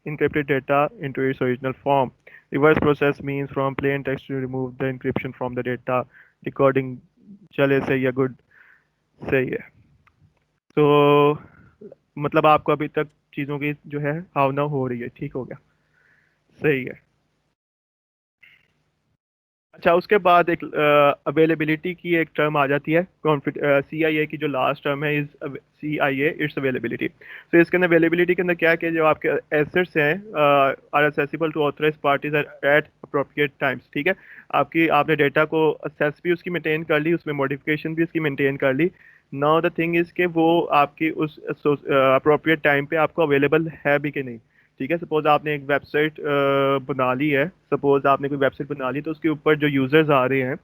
encrypted data into its original form. Reverse process means from plain text to remove the encryption from the data decoding। चले सही है, गुड, सही है। तो मतलब आपको अभी तक चीज़ों की जो है भावना हो रही है, ठीक हो गया, सही है। अच्छा, उसके बाद एक अवेलेबिलिटी की एक टर्म आ जाती है, CIA की जो लास्ट टर्म है इज CIA इट्स अवेलेबिलिटी। तो इसके अंदर अवेलेबिलिटी के अंदर क्या है कि जो आपके एसेट्स हैं are accessible to authorized parties at appropriate times, ठीक है। आपने डेटा को असेस भी उसकी मेंटेन कर ली, उसमें मॉडिफिकेशन भी उसकी मेंटेन कर ली। नाउ द थिंग इज कि वो आपकी उस अप्रोप्रिएट टाइम पे आपको अवेलेबल है भी कि नहीं, ठीक है। सपोज आपने एक वेबसाइट बना ली है, सपोज आपने कोई वेबसाइट बना ली तो उसके ऊपर जो यूजर्स आ रहे हैं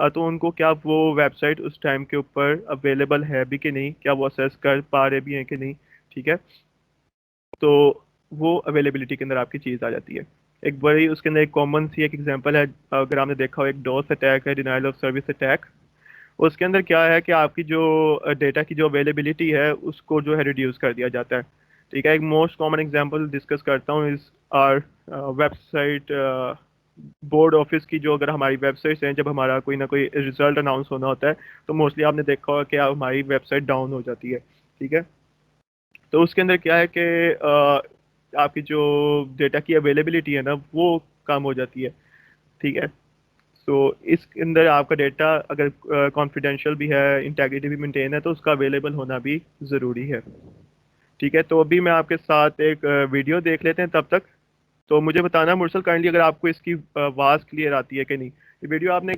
तो उनको क्या वो वेबसाइट उस टाइम के ऊपर अवेलेबल है भी कि नहीं, क्या वो असेस कर पा रहे भी हैं कि नहीं, ठीक है। तो वो अवेलेबिलिटी के अंदर आपकी चीज़ आ जाती है। एक बड़ी उसके अंदर एक कॉमन सी एक एग्जांपल है, अगर आपने देखा हो, एक डॉस अटैक है, डिनाइल ऑफ सर्विस अटैक। उसके अंदर क्या है कि आपकी जो डेटा की जो अवेलेबिलिटी है उसको जो है रिड्यूस कर दिया जाता है। ठीक है, एक मोस्ट कॉमन एग्जांपल डिस्कस करता हूँ इस आर वेबसाइट बोर्ड ऑफिस की। जो अगर हमारी वेबसाइट्स हैं, जब हमारा कोई ना कोई रिजल्ट अनाउंस होना होता है तो मोस्टली आपने देखा होगा कि हमारी वेबसाइट डाउन हो जाती है। ठीक है, तो उसके अंदर क्या है कि आपकी जो डेटा की अवेलेबिलिटी है ना वो कम हो जाती है। ठीक है, तो इसके अंदर आपका डेटा अगर कॉन्फिडेंशियल भी है, इंटेग्रिटी भी मेंटेन है, तो उसका अवेलेबल होना भी ज़रूरी है। ठीक है, तो अभी मैं आपके साथ एक वीडियो देख लेते हैं तब तक। तो मुझे बताना मुरसल काइंडली अगर आपको इसकी आवाज़ क्लियर आती है कि नहीं। ये वीडियो आपने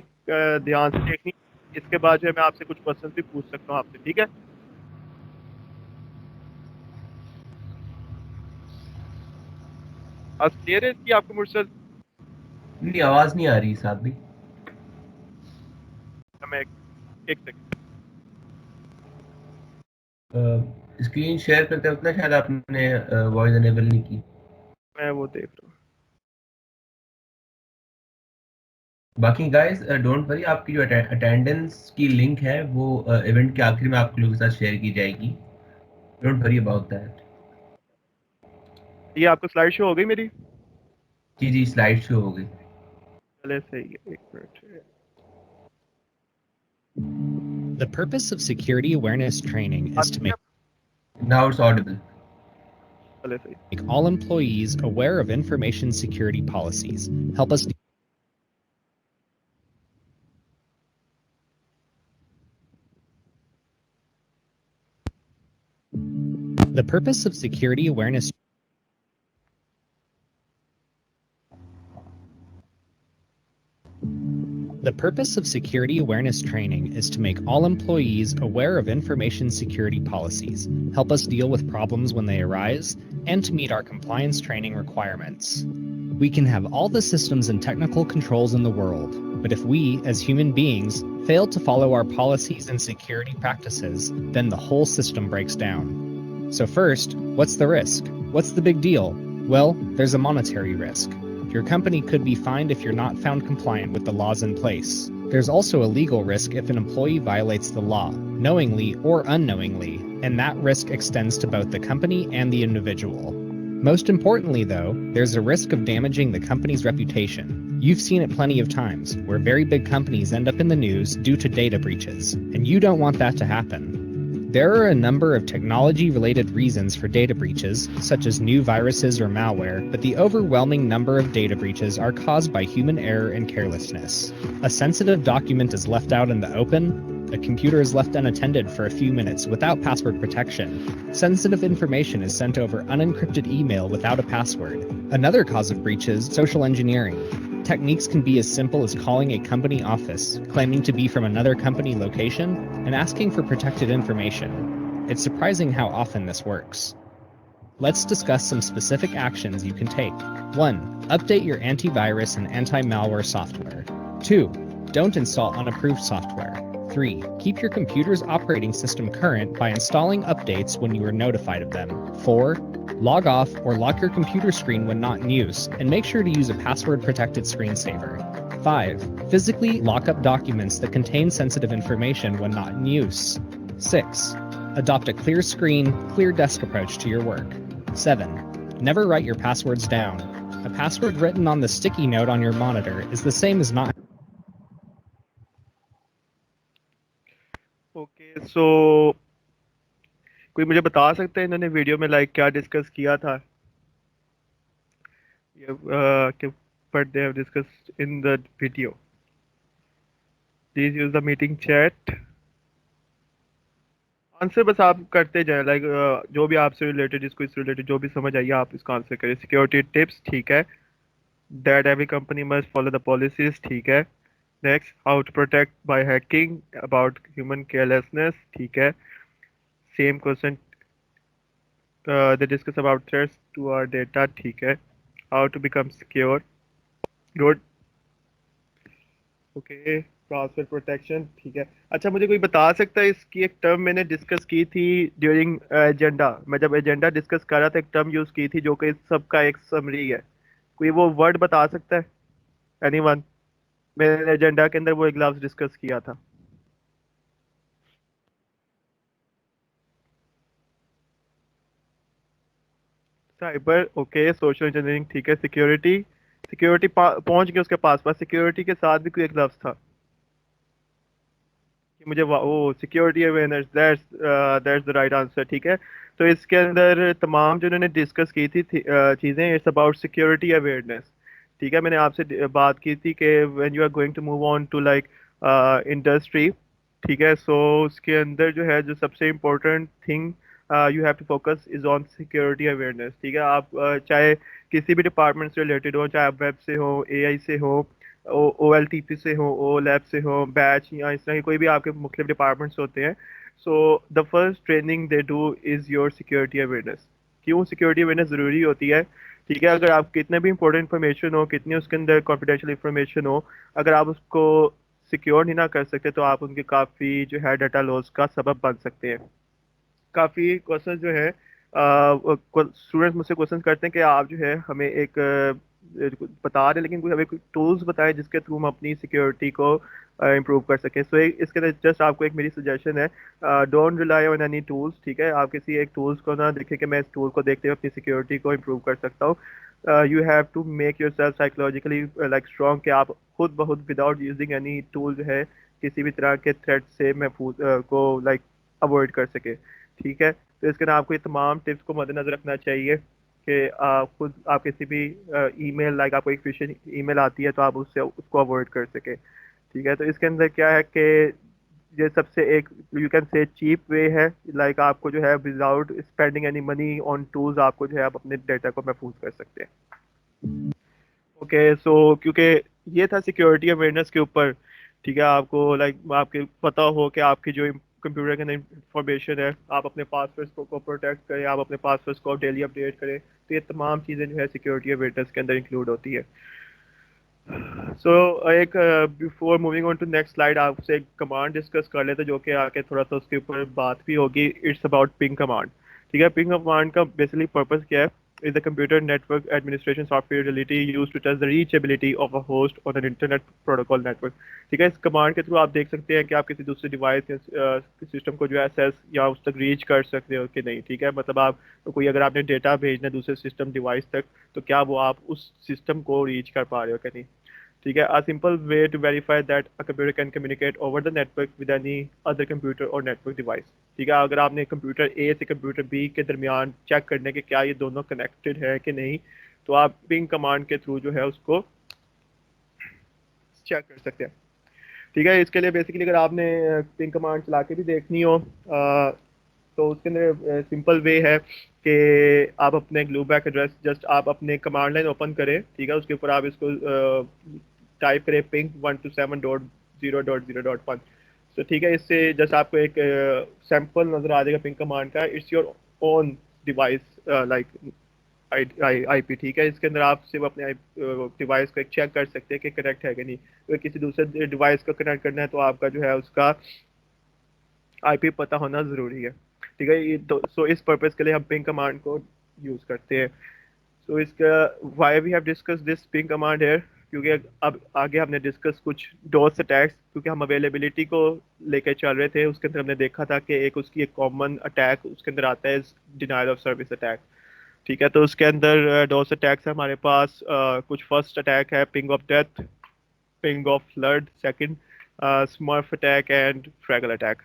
ध्यान से देखनी। इसके बाद जो है मैं आपसे कुछ क्वेश्चन भी पूछ सकता हूँ आपसे। ठीक है, आज क्लियर है इसकी आपको मुरसल? नहीं, आवाज नहीं आ रही साहब भी। मैं एक सेकंड। स्क्रीन शेयर करते वक्त ना शायद आपने वॉइस अनेबल नहीं की। मैं वो देख रहा हूँ। बाकी गाइस डोंट वरी, आपकी जो अटेंडेंस की लिंक है वो इवेंट के आखिर में आप लोगों के साथ शेयर की जाएगी। Don't worry about that. ये आपको स्लाइड शो हो गई मेरी? जी जी, स्लाइड शो हो गई। चले सही है, एक minute. The purpose of security awareness training is to make now it's Audible. चले सही। all employees aware of information security policies, help us. The purpose of security awareness The purpose of security awareness training is to make all employees aware of information security policies, help us deal with problems when they arise, and to meet our compliance training requirements. We can have all the systems and technical controls in the world, but if we, as human beings, fail to follow our policies and security practices, then the whole system breaks down. So first, what's the risk? What's the big deal? Well, there's a monetary risk. Your company could be fined if you're not found compliant with the laws in place. There's also a legal risk if an employee violates the law, knowingly or unknowingly, and that risk extends to both the company and the individual. Most importantly, though, there's a risk of damaging the company's reputation. You've seen it plenty of times, where very big companies end up in the news due to data breaches, and you don't want that to happen. There are a number of technology-related reasons for data breaches, such as new viruses or malware, but the overwhelming number of data breaches are caused by human error and carelessness. A sensitive document is left out in the open, a computer is left unattended for a few minutes without password protection, sensitive information is sent over unencrypted email without a password. Another cause of breaches is social engineering. Techniques can be as simple as calling a company office, claiming to be from another company location, and asking for protected information. It's surprising how often this works. Let's discuss some specific actions you can take. 1. Update your antivirus and anti-malware software. 2. Don't install unapproved software. 3. Keep your computer's operating system current by installing updates when you are notified of them. 4. Log off or lock your computer screen when not in use, and make sure to use a password-protected screensaver. 5. Physically lock up documents that contain sensitive information when not in use. 6. Adopt a clear screen, clear desk approach to your work. 7. Never write your passwords down. A password written on the sticky note on your monitor is the same as not. Okay, so कोई मुझे बता सकता है इन्होंने वीडियो में लाइक क्या डिस्कस किया था? ये कि what they have discussed in the video. Please use the meeting chat. Answer बस आप करते जाएं, लाइक जो भी आपसे रिलेटेड, इसको इससे रिलेटेड जो भी समझ आइए आप इसका आंसर करें। सिक्योरिटी टिप्स, ठीक है। That every company must follow the policies, ठीक है। Next, how to protect by hacking, about human carelessness, ठीक है। Same question, they discuss about threats to our data, ठीक है। How to become secure, good, okay. Transfer protection, ठीक है। अच्छा, मुझे कोई बता सकता है, इसकी एक टर्म मैंने डिस्कस की थी ड्यूरिंग एजेंडा, मैं जब एजेंडा डिस्कस कर रहा था एक टर्म यूज की थी जो कि इस सब का एक समरी है, कोई वो वर्ड बता सकता है एनीवन? मैंने एजेंडा के अंदर वो एक लफ्ज डिस्कस किया था। साइबर, ओके, सोशल इंजीनियरिंग, ठीक है। सिक्योरिटी, सिक्योरिटी पहुंच गए उसके पास पास, सिक्योरिटी के साथ भी कोई एक लफ्ज था कि मुझे ओ security awareness, that's the right answer, ठीक है। तो इसके अंदर तमाम जो इन्होंने डिस्कस की थी चीज़ें, इट्स अबाउट सिक्योरिटी अवेयरनेस, ठीक है। मैंने आपसे बात की थी कि when you are going to move on to like industry, ठीक है, सो उसके अंदर जो है जो सबसे important thing you have to focus is on security awareness, ठीक है। आप चाहे किसी भी डिपार्टमेंट से रिलेटेड हो, चाहे आप वेब से हो, एआई से हो, ओ एल टी पी से हो, ओ लैब से हो, बैच या इस तरह के कोई भी आपके मुख्तलिफ डिपार्टमेंट्स होते हैं, so the first training they do is your security awareness. क्यों सिक्योरिटी अवेयरनेस ज़रूरी होती है? ठीक है, अगर आप कितने भी इंपॉर्टेंट इन्फॉर्मेशन हो, कितनी उसके अंदर कॉन्फिडेंशियल इन्फॉर्मेशन हो, अगर आप उसको सिक्योर नहीं ना कर सकते तो आप उनके काफ़ी जो है डाटा लॉस का सबब बन सकते हैं। काफ़ी क्वेश्चन जो है स्टूडेंट्स मुझसे क्वेश्चन करते हैं कि आप जो है हमें एक बता रहे हैं, लेकिन कोई हमें कोई टूल्स बताएं जिसके थ्रू हम अपनी सिक्योरिटी को इम्प्रूव कर सकें। सो इसके अंदर जस्ट आपको एक मेरी सजेशन है, don't rely on any tools, ठीक है। आप किसी एक टूल्स को ना देखें कि मैं इस टूल को देखते हुए अपनी सिक्योरिटी को इम्प्रूव कर सकता हूँ। You have to make yourself psychologically like strong, कि आप खुद ब खुद विदाउट यूजिंग एनी टूल जो है किसी भी तरह के थ्रेट से महफूज को लाइक अवॉइड कर सके, ठीक है। तो इसके लिए आपको ये तमाम टिप्स को मद्देनजर रखना चाहिए कि आप खुद आप किसी भी ईमेल, लाइक आपको एक फिशिंग ईमेल आती है तो आप उससे उसको अवॉइड कर सके, ठीक है। तो इसके अंदर क्या है कि ये सबसे एक यू कैन से चीप वे है, लाइक आपको जो है without spending any money on tools आपको जो है आप अपने डेटा को महफूज कर सकते हैं। ओके, सो क्योंकि ये था सिक्योरिटी अवेयरनेस के ऊपर, ठीक है। आपको लाइक आपके पता हो कि आपकी जो कंप्यूटर के अंदर इंफॉर्मेशन है, आप अपने पासवर्ड्स को प्रोटेक्ट करें, आप अपने पासवर्ड्स को डेली अपडेट करें, तो ये तमाम चीज़ें जो है सिक्योरिटी अवेयरनेस के अंदर इंक्लूड होती है। सो एक before moving on to next slide आपसे एक कमांड डिस्कस कर लेते हैं जो कि आके थोड़ा सा उसके ऊपर बात भी होगी। इट्स अबाउट पिंग कमांड, ठीक है। पिंग कमांड का बेसिकली पर्पस क्या है? is a computer network administration software utility used to test the reachability of a host on an internet protocol network, ठीक है। इस कमांड के थ्रू आप देख सकते हैं कि आप किसी दूसरे डिवाइस या सिस्टम को जो है एक्सेस या उस तक रीच कर सकते हो कि नहीं, ठीक है। मतलब आप तो कोई अगर आपने डेटा भेजना है दूसरे सिस्टम डिवाइस तक, तो क्या वो आप उस सिस्टम को रीच कर पा रहे हो कि नहीं, ठीक है। A simple way to verify that a computer can communicate over the network with any other computer or network device, ठीक है। अगर आपने कंप्यूटर ए से कंप्यूटर बी के दरमियान चेक करने के क्या ये दोनों कनेक्टेड है कि नहीं, तो आप पिंग कमांड के थ्रू जो है उसको चेक कर सकते हैं, ठीक है। इसके लिए बेसिकली अगर आपने पिंग कमांड चला के भी देखनी हो तो उसके अंदर सिंपल वे है कि आप अपने ग्लू बैक एड्रेस जस्ट आप अपने कमांड लाइन ओपन करें, ठीक है। उसके ऊपर आप इसको टाइप करें पिंग 127.0.0.1, तो ठीक है। इससे जस्ट आपको एक सैंपल नजर आ जाएगा पिंग कमांड का। It's your own device like IP, ठीक है। इसके अंदर आप सिर्फ अपने डिवाइस को एक चेक कर सकते हैं कि कनेक्ट है कि नहीं। अगर किसी दूसरे डिवाइस को कनेक्ट करना है तो आपका जो है उसका आईपी पता होना ज़रूरी है, ठीक है। ये तो सो इस पर्पज़ के लिए हम पिंग कमांड को यूज़ करते हैं। सो इसका why we have discuss this ping command है, क्योंकि अब आगे हमने डिस्कस कुछ डोस अटैक्स, क्योंकि हम अवेलेबिलिटी को लेकर चल रहे थे। उसके अंदर हमने देखा था कि एक उसकी एक कॉमन अटैक उसके अंदर आता है डिनायल ऑफ सर्विस अटैक, ठीक है। तो उसके अंदर डोस अटैक्स है हमारे पास कुछ। फर्स्ट अटैक है ping of death, ping of flood, second smurf attack and fraggle attack,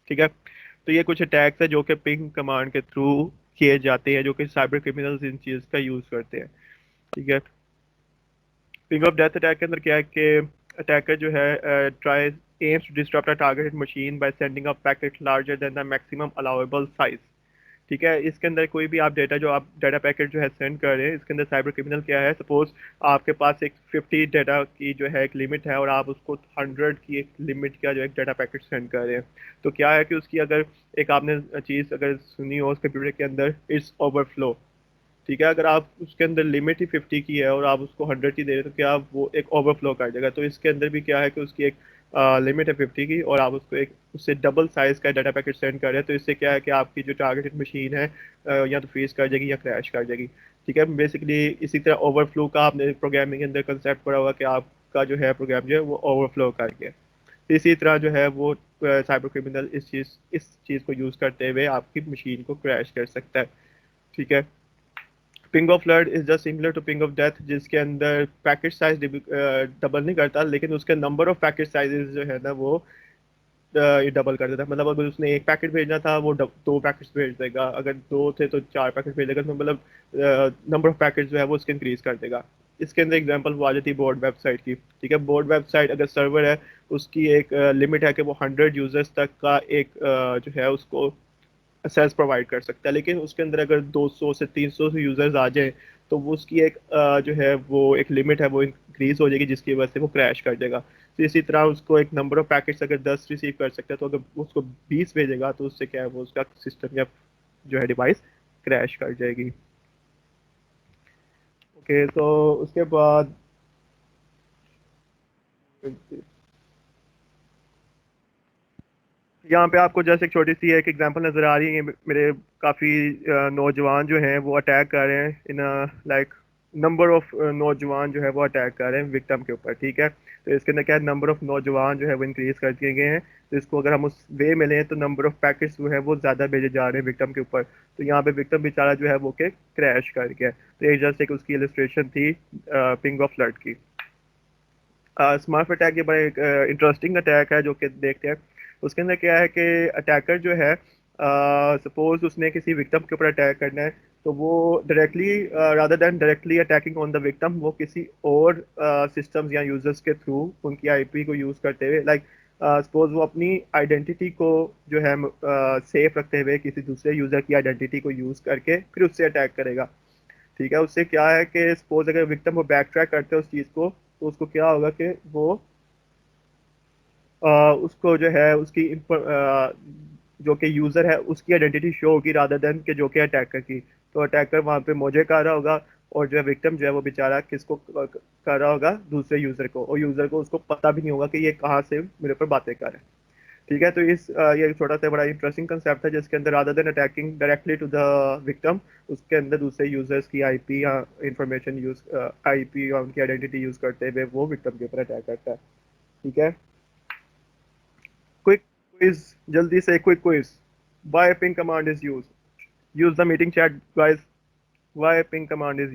ठीक है। तो ये कुछ अटैक्स है जो कि पिंग कमांड के थ्रू किए जाते हैं, जो कि साइबर क्रिमिनल्स इन चीज़ का यूज़ करते हैं, ठीक है। पिंग ऑफ डेथ अटैक के अंदर क्या है कि अटैकर जो है try aims to disturb a targeted machine by sending a packet larger than the maximum allowable size, ठीक है। इसके अंदर कोई भी आप डेटा जो आप डाटा पैकेट जो है सेंड कर रहे हैं, इसके अंदर साइबर क्रिमिनल क्या है, सपोज आपके पास एक 50 डाटा की जो है एक लिमिट है और आप उसको 100 की एक लिमिट का जो एक डाटा पैकेट सेंड कर रहे हैं, तो क्या है कि उसकी अगर एक आपने चीज़ अगर सुनी हो उस कंप्यूटर के अंदर, इट्स ओवरफ्लो, ठीक है, अगर आप उसके अंदर लिमिट ही 50 की है और आप उसको 100 की दे रहे हैं तो क्या वो एक ओवरफ्लो कर देगा। तो इसके अंदर भी क्या है कि उसकी एक लिमिट है 50 की और आप उसको एक उससे डबल साइज का डाटा पैकेट सेंड कर रहे हैं, तो इससे क्या है कि आपकी जो टारगेटेड मशीन है या तो फ्रीज कर जाएगी या क्रैश कर जाएगी। ठीक है, बेसिकली इसी तरह ओवरफ्लो का आपने प्रोग्रामिंग के अंदर कंसेप्ट पढ़ा होगा कि आपका जो है प्रोग्राम जो है वो ओवरफ्लो करके, इसी तरह जो है वो साइबर क्रिमिनल इस चीज़ को यूज़ करते हुए आपकी मशीन को क्रैश कर सकता है। ठीक है, ping of flood is just similar to ping of death, जिसके अंदर पैकेट साइज डबल नहीं करता, लेकिन उसके नंबर ऑफ पैकेट साइजेस जो है ना वो ये डबल कर देता है। मतलब अगर उसने एक पैकेट भेजना था वो दो पैकेट्स भेज देगा, अगर दो थे तो चार पैकेट भेज देगा, तो मतलब नंबर ऑफ पैकेट्स जो है वो उसके इंक्रीज कर देगा। इसके अंदर एग्जांपल वो आ जाती है बोर्ड वेबसाइट की। ठीक है, बोर्ड वेबसाइट अगर सर्वर है उसकी एक लिमिट है कि वो 100 यूजर्स तक का एक जो है उसको एक्सेस प्रोवाइड कर सकता है, लेकिन उसके अंदर अगर 200 से 300 से यूजर्स आ जाए तो वो उसकी एक जो है वो एक लिमिट है वो इंक्रीज हो जाएगी, जिसकी वजह से वो क्रैश कर देगा। तो इसी तरह उसको एक नंबर ऑफ पैकेट्स अगर 10 रिसीव कर सकता है तो अगर उसको 20 भेजेगा तो उससे क्या है वो उसका सिस्टम या जो है डिवाइस क्रैश कर जाएगी। ओके, तो उसके बाद यहाँ पे आपको जैसे एक छोटी सी एक एग्जांपल नज़र आ रही है। मेरे काफ़ी नौजवान जो हैं वो अटैक कर रहे हैं इन लाइक नंबर ऑफ नौजवान जो है वो अटैक कर रहे हैं विक्टिम के ऊपर। ठीक है, तो इसके अंदर क्या है, नंबर ऑफ नौजवान जो है वो इंक्रीज कर दिए गए हैं। तो इसको अगर हम उस वे में लें तो नंबर ऑफ पैकेट्स जो है वो ज़्यादा भेजे जा रहे हैं विक्टिम के ऊपर। तो यहाँ पे विक्टिम बेचारा जो है वो के क्रैश कर गया। तो ये जस्ट एक उसकी इलस्ट्रेशन थी पिंग ऑफ फ्लड की। स्मार्ट अटैक ये बड़ा एक इंटरेस्टिंग अटैक है जो कि देखते हैं। उसके अंदर क्या है कि अटैकर जो है सपोज उसने किसी विक्टिम के ऊपर अटैक करना है, तो वो directly rather than directly attacking on the victim वो किसी और सिस्टम्स या यूजर्स के थ्रू उनकी आईपी को यूज करते हुए लाइक सपोज वो अपनी आइडेंटिटी को जो है सेफ रखते हुए किसी दूसरे यूजर की आइडेंटिटी को यूज करके फिर उससे अटैक करेगा। ठीक है, उससे क्या है कि सपोज अगर विक्टिम वो बैक ट्रैक करते हैं उस चीज़ को, तो उसको क्या होगा कि वो उसको जो है उसकी जो कि यूज़र है उसकी आइडेंटिटी शो होगी रादर देन कि जो कि अटैकर की। तो अटैकर वहाँ पे मौजे कर रहा होगा और जो है विक्टिम जो है वो बेचारा किसको कर रहा होगा, दूसरे यूज़र को, और यूज़र को उसको पता भी नहीं होगा कि ये कहाँ से मेरे ऊपर बातें कर रहे हैं। ठीक है, तो ये एक छोटा सा बड़ा इंटरेस्टिंग कंसेप्ट है जिसके अंदर rather than attacking directly to the victim, उसके अंदर दूसरे यूजर्स की आईपी या इंफॉर्मेशन यूज आईपी या उनकी आइडेंटिटी यूज करते हुए वो विक्टिम के ऊपर अटैक करता है। ठीक है, क्विक क्विज, जल्दी से quick quiz. Why ping command is use the meeting chat guys. Why ping command is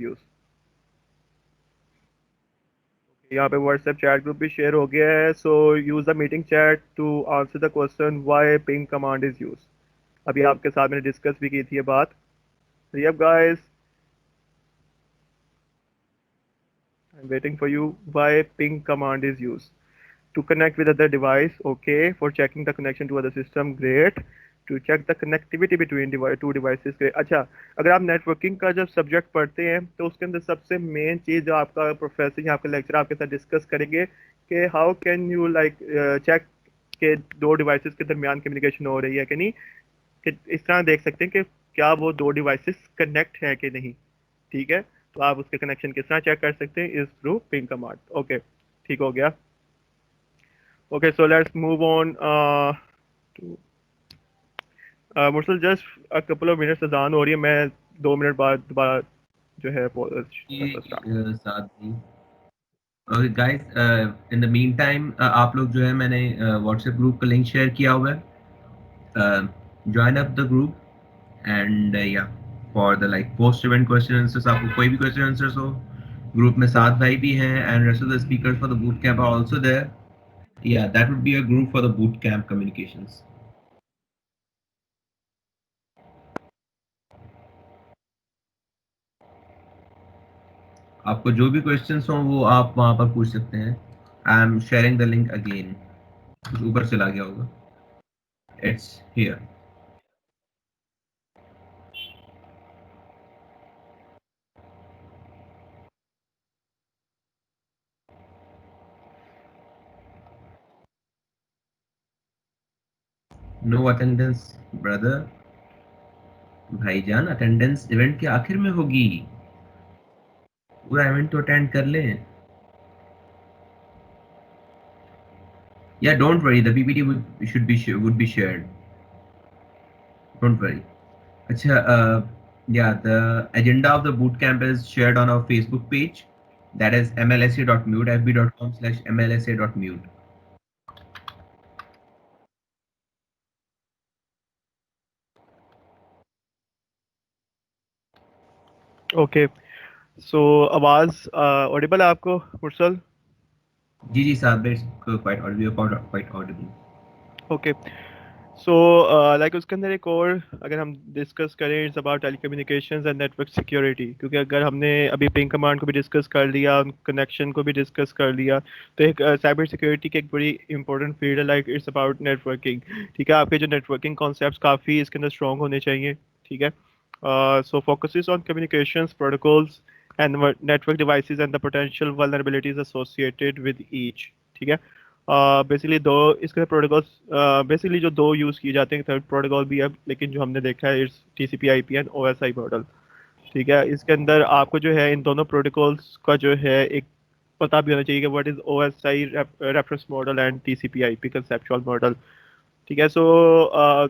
यहाँ पे व्हाट्सएप चैट ग्रुप भी शेयर हो गया है। So use the meeting chat to answer the question why ping command is use. अभी आपके साथ मैंने डिस्कस भी की थी ये बात। Yup guys, I'm waiting for you. Why ping command is used? To connect with other device, okay. For checking the connection to other system, great. To check the connectivity between two devices, great. अच्छा, अगर आप नेटवर्किंग का जब सब्जेक्ट पढ़ते हैं तो उसके अंदर सबसे मेन चीज़ जो आपका प्रोफेसर या आपका लेक्चर आपके साथ डिस्कस करेंगे कि how can you like check के दो डिवाइसेस के दरमियान कम्युनिकेशन हो रही है कि नहीं, कि इस तरह देख सकते हैं कि क्या वो दो डिवाइसेस कनेक्ट है कि नहीं। ठीक है, तो आप उसके कनेक्शन किस तरह चेक कर सकते हैं, is through ping command. Okay, ठीक हो गया। Okay, so let's move on to मुरसल। Just a couple of minutes अजान हो रही है, मैं 2 मिनट बाद दोबारा जो है ये स्टार्ट। साथ ही okay guys, in the meantime आप लोग जो है मैंने व्हाट्सएप ग्रुप का लिंक शेयर किया हुआ है, join up the group and या for the like post event question answers, आपको कोई भी क्वेश्चन आंसर्स हो, ग्रुप में सात भाई भी हैं and rest of the speakers for the boot camp are also there. Yeah that would be a group for the boot camp communications. आपको जो भी क्वेश्चंस हो वो आप वहां पर पूछ सकते हैं। I am sharing the link again, ऊपर चला गया होगा, it's here. No attendance, brother. भाईजान अटेंडेंस इवेंट के आखिर में होगी, पूरा इवेंट तो अटेंड कर लें। या don't worry, the PPT would be shared, don't worry. अच्छा, yeah, the agenda of the boot camp is shared on our Facebook page, that is mlsa.mute, fb.com/mlsa.mute. Okay, so आवाज़ ऑडिबल है आपको मुरसल? जी साहब, it's quite audible. Okay, so like उसके अंदर एक और अगर हम डिस्कस करें it's about telecommunications and network security, क्योंकि अगर हमने अभी पिंग कमांड को भी डिस्कस कर लिया, कनेक्शन को भी डिस्कस कर लिया, तो एक साइबर सिक्योरिटी की एक बड़ी इंपॉर्टेंट फील्ड है, लाइक इट्स अबाउट नेटवर्किंग। ठीक है, आपके जो नेटवर्किंग कॉन्सेप्ट्स काफ़ी इसके अंदर स्ट्रॉन्ग होने चाहिए। ठीक है, so focuses on communications protocols and network devices and the potential vulnerabilities associated with each. ठीक है, बेसिकली दो इसके प्रोटोकॉल्स, बेसिकली जो दो यूज़ किए जाते हैं, थर्ड प्रोटोकॉल भी है, लेकिन जो हमने देखा है it's TCP IP and OSI model. ठीक है, इसके अंदर आपको जो है इन दोनों प्रोटोकॉल्स का जो है एक पता भी होना चाहिए कि what is OSI reference model and TCP IP conceptual model. ठीक है, सो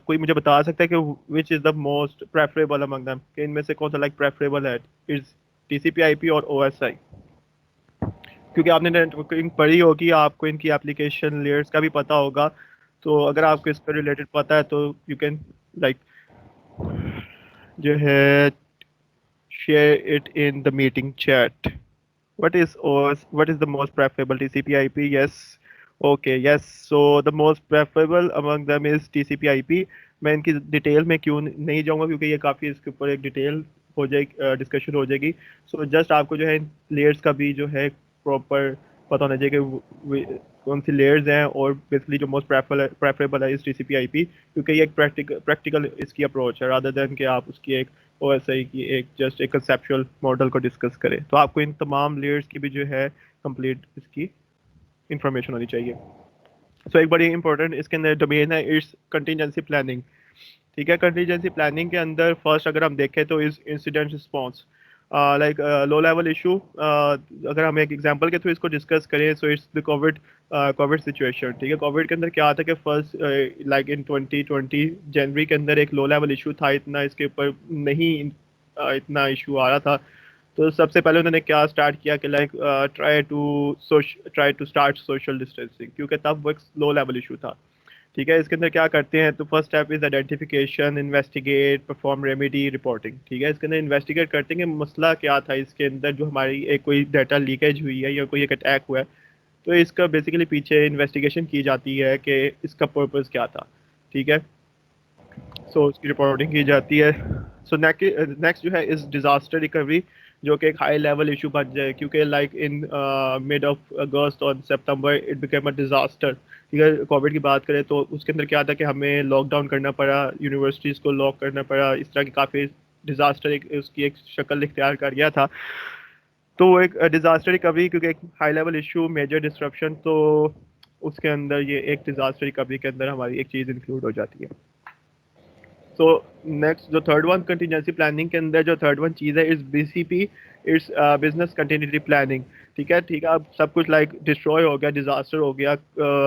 कोई मुझे बता सकता है कि which is the most preferable among them, कि इनमें से कौन सा लाइक प्रेफरेबल है, इट्स टीसीपी आईपी और ओएसआई? क्योंकि आपने नेटवर्किंग पढ़ी होगी, आपको इनकी एप्लीकेशन लेयर्स का भी पता होगा, तो अगर आपको इसका रिलेटेड पता है तो यू कैन लाइक जो है share it in the meeting chat. what is the most preferable TCP/IP? Yes, okay, yes, so the most preferable among them is TCP/IP। मैं इनकी डिटेल में क्यों नहीं जाऊंगा, क्योंकि ये काफ़ी इसके ऊपर एक डिटेल हो जाएगी, डिस्कशन हो जाएगी। सो जस्ट आपको जो है लेयर्स का भी जो है प्रॉपर पता होना चाहिए कि कौन सी लेयर्स हैं, और बेसिकली जो मोस्ट प्रेफरेबल है इस TCP/IP, क्योंकि ये एक प्रैक्टिकल इसकी अप्रोच है, रादर देन कि आप उसकी एक ओएसआई की एक जस्ट एक कंसेप्चुअल मॉडल को डिस्कस करें। तो आपको इन तमाम लेयर्स की भी जो है कंप्लीट इसकी इंफॉर्मेशन होनी चाहिए। सो एक बड़ी इंपॉर्टेंट इसके अंदर डोमेन है इट्स कंटीजेंसी प्लानिंग। ठीक है, कंटीजेंसी प्लानिंग के अंदर फर्स्ट अगर हम देखें तो इस incident response, like low level issue. अगर हम एक एग्जांपल के थ्रू इसको डिस्कस करें, so it's the Covid situation. ठीक है, कोविड के अंदर क्या था कि फर्स्ट लाइक इन 2020 जनवरी के अंदर एक लो लेवल इशू था, इतना इसके ऊपर नहीं इतना इशू आ रहा था। तो सबसे पहले उन्होंने क्या स्टार्ट किया कि like try to start social distancing, क्योंकि तब वो एक लो लेवल इशू था। ठीक है, इसके अंदर क्या करते हैं, तो first step is identification, investigate, perform remedy, reporting. ठीक है, इसके अंदर इन्वेस्टिगेट करते हैं कि मसला क्या था इसके अंदर, जो हमारी एक कोई डाटा लीकेज हुई है या कोई एक अटैक हुआ है, तो इसका बेसिकली पीछे इन्वेस्टिगेशन की जाती है कि इसका पर्पस क्या था। ठीक है, सो उसकी रिपोर्टिंग की जाती है। सो नेक्स्ट जो है इस डिज़ास्टर रिकवरी, जो कि एक हाई लेवल इशू बन जाए, क्योंकि लाइक इन मिड ऑफ अगस्त और सितंबर इट बिकेम अ डिज़ास्टर। ठीक है, कोविड की बात करें तो उसके अंदर क्या था कि हमें लॉकडाउन करना पड़ा, यूनिवर्सिटीज़ को लॉक करना पड़ा, इस तरह की काफ़ी डिज़ास्टर एक उसकी एक शक्ल इख्तियार कर गया था। तो वो एक डिज़ास्टर रिकवरी, क्योंकि एक high level issue, major disruption, तो उसके अंदर ये एक डिज़ास्टर रिकवरी के अंदर हमारी एक चीज़ इंक्लूड हो जाती है। सो नेक्स्ट जो थर्ड वन कंटीजेंसी प्लानिंग के अंदर जो थर्ड वन चीज़ है इस BCP, it's business continuity planning. ठीक है, ठीक है, अब सब कुछ लाइक डिस्ट्रॉय हो गया, डिज़ास्टर हो गया,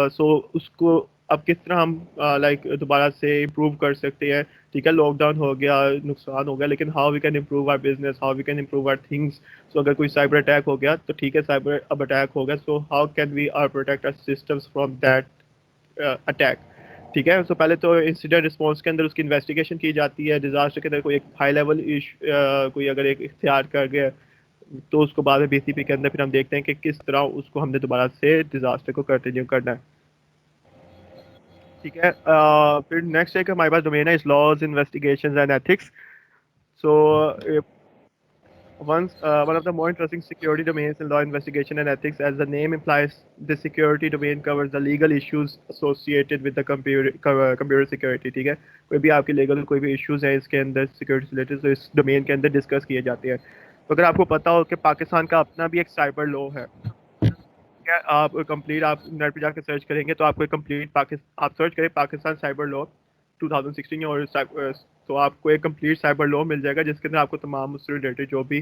सो उसको अब किस तरह हम लाइक दोबारा से इम्प्रूव कर सकते हैं। ठीक है, लॉकडाउन हो गया, नुकसान हो गया, लेकिन how we can improve our business, how we can improve our things. So अगर कोई साइबर अटैक हो गया तो ठीक है, साइबर अब अटैक हो गया, so how can we are protect our systems from that attack. ठीक है, तो पहले तो इंसिडेंट रिस्पांस के अंदर उसकी इन्वेस्टिगेशन की जाती है, डिजास्टर के अंदर कोई एक हाई लेवल कोई अगर एक इख्तियार कर गया तो उसको बाद में BCP के अंदर फिर हम देखते हैं कि किस तरह उसको हमने दोबारा से डिजास्टर को कंटिन्यू करना है। ठीक है, फिर नेक्स्ट एक हमारे पास डोमेन है इस laws, investigations and ethics. So one of the more interesting security domains in law investigation and ethics, as the name implies, the security domain covers the legal issues associated with the computer security। ठीक है, कोई भी आपके legal कोई भी issues है इसके अंदर security से related, तो इस domain के अंदर discuss किए जाते हैं। तो अगर आपको पता हो कि पाकिस्तान का अपना भी एक साइबर लॉ है, क्या आप कंप्लीट आप नेट पे जाकर सर्च करेंगे तो आपको कंप्लीट आप सर्च करें पाकिस्तान साइबर लॉ, 2016 और तो आपको एक कंप्लीट साइबर लॉ मिल जाएगा जिसके अंदर आपको तमाम उससे रिलेटेड जो भी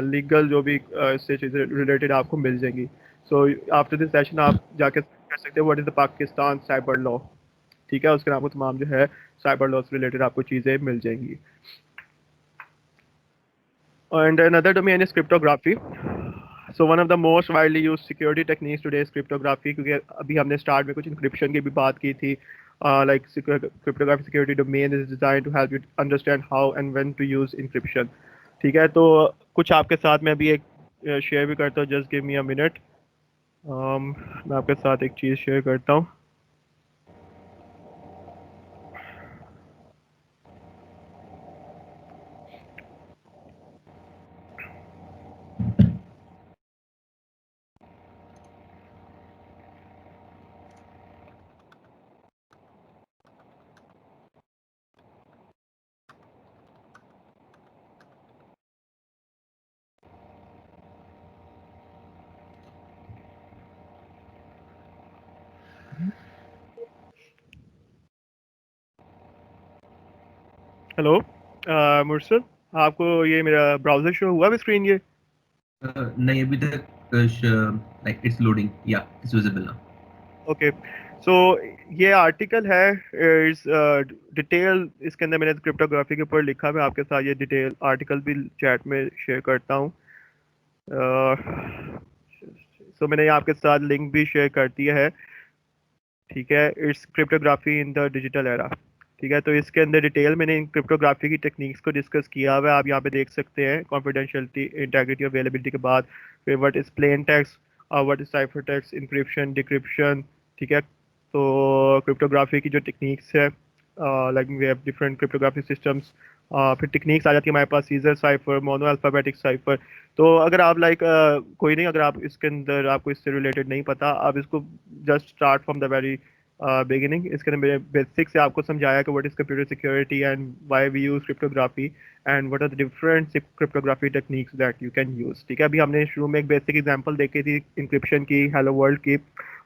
लीगल जो भी इससे चीज़ें रिलेटेड आपको मिल जाएंगी. सो आफ्टर दिस सेशन आप जाके कर सकते हैं what is the Pakistan cyber law. ठीक है, उसके आपको तमाम जो है साइबर लॉ से रिलेटेड आपको चीज़ें मिल जाएंगी. And another domain is cryptography. So one of the most widely used security techniques today is cryptography. क्योंकि अभी हमने स्टार्ट में कुछ encryption की भी बात की थी. Like cryptography security domain is designed to help you understand how and when to use encryption. ठीक है, तो कुछ आपके साथ मैं अभी एक शेयर भी करता हूँ. Just give me a minute. मैं आपके साथ एक चीज़ शेयर करता हूँ. हेलो मुर्सद, आपको ये मेरा ब्राउज़र शो हुआ है स्क्रीन ये? नहीं, अभी तक like it's loading. Yeah, it's visible now. Okay, so ये आर्टिकल है इस डिटेल इसके अंदर मैंने क्रिप्टोग्राफी के ऊपर लिखा. मैं आपके साथ ये डिटेल आर्टिकल भी चैट में शेयर करता हूँ. सो मैंने ये आपके साथ लिंक भी शेयर कर दिया है. ठीक है, it's cryptography in the digital era. ठीक है, तो इसके अंदर डिटेल मैंने इन क्रिप्टोग्राफी की टेक्निक्स को डिस्कस किया हुआ है. आप यहाँ पे देख सकते हैं कॉन्फिडेंशियलिटी, इंटेग्रिटी, अवेलेबिलिटी के बाद फिर what is plain text, what is cipher text, encryption, decryption. ठीक है, तो क्रिप्टोग्राफी की जो टेक्निक्स है like we have different cryptography systems. फिर टेक्निक्स आ जाती है हमारे पास, Caesar cipher, mono alphabetic cipher. तो अगर आप लाइक कोई नहीं, अगर आप इसके अंदर आपको इससे रिलेटेड नहीं पता, आप इसको just start from the very beginning. इसके अंदर मैंने बेसिक से आपको समझाया कि what is computer security and why we use cryptography and what are the different cryptography techniques that you can use. ठीक है, अभी हमने शुरू में एक बेसिक एग्जांपल देखी थी इंक्रिप्शन की, हेलो वर्ल्ड की,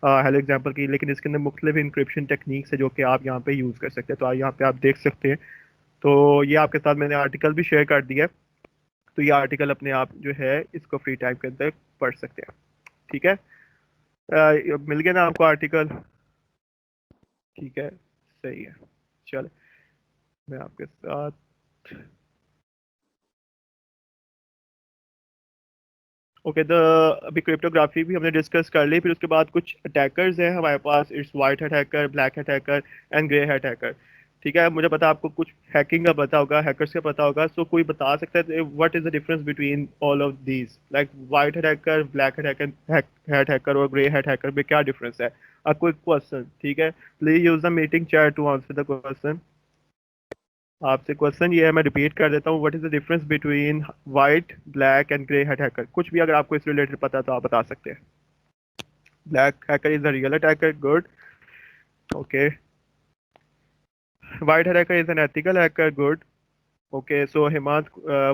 हेलो एग्जांपल की. लेकिन इसके अंदर मुख्तलिफ इंक्रिप्शन टेक्निक्स है जो कि आप यहाँ पे यूज़ कर सकते हैं. तो यहाँ पे आप देख सकते हैं. तो ये आपके साथ मैंने आर्टिकल भी शेयर कर दिया है. तो ये आर्टिकल अपने आप जो है इसको फ्री टाइम के अंदर पढ़ सकते हैं. ठीक है, मिल गया ना आपको आर्टिकल? ठीक है, सही है. चलो मैं आपके साथ ओके अभी क्रिप्टोग्राफी भी हमने डिस्कस कर ली. फिर उसके बाद कुछ अटैकर्स हैं हमारे पास. It's white hat hacker, black hat hacker and grey hat hacker. ठीक है, मुझे पता आपको कुछ हैकिंग का पता होगा, हैकर्स का पता होगा. सो कोई बता सकता है what is the difference between all of these, like white hat hacker, black hat hacker और ग्रे हैट हैकर में क्या डिफरेंस है? A quick question. ठीक है, please use the meeting chat to answer the question. आपसे क्वेश्चन ये है, मैं रिपीट कर देता हूँ. What is the difference between white, black and grey hat hacker? कुछ भी अगर आपको इस रिलेटेड पता है तो आप बता सकते हैं. Black hacker is the real attacker. Good. Okay. White hacker is an ethical hacker. Good. Okay, so Hemant,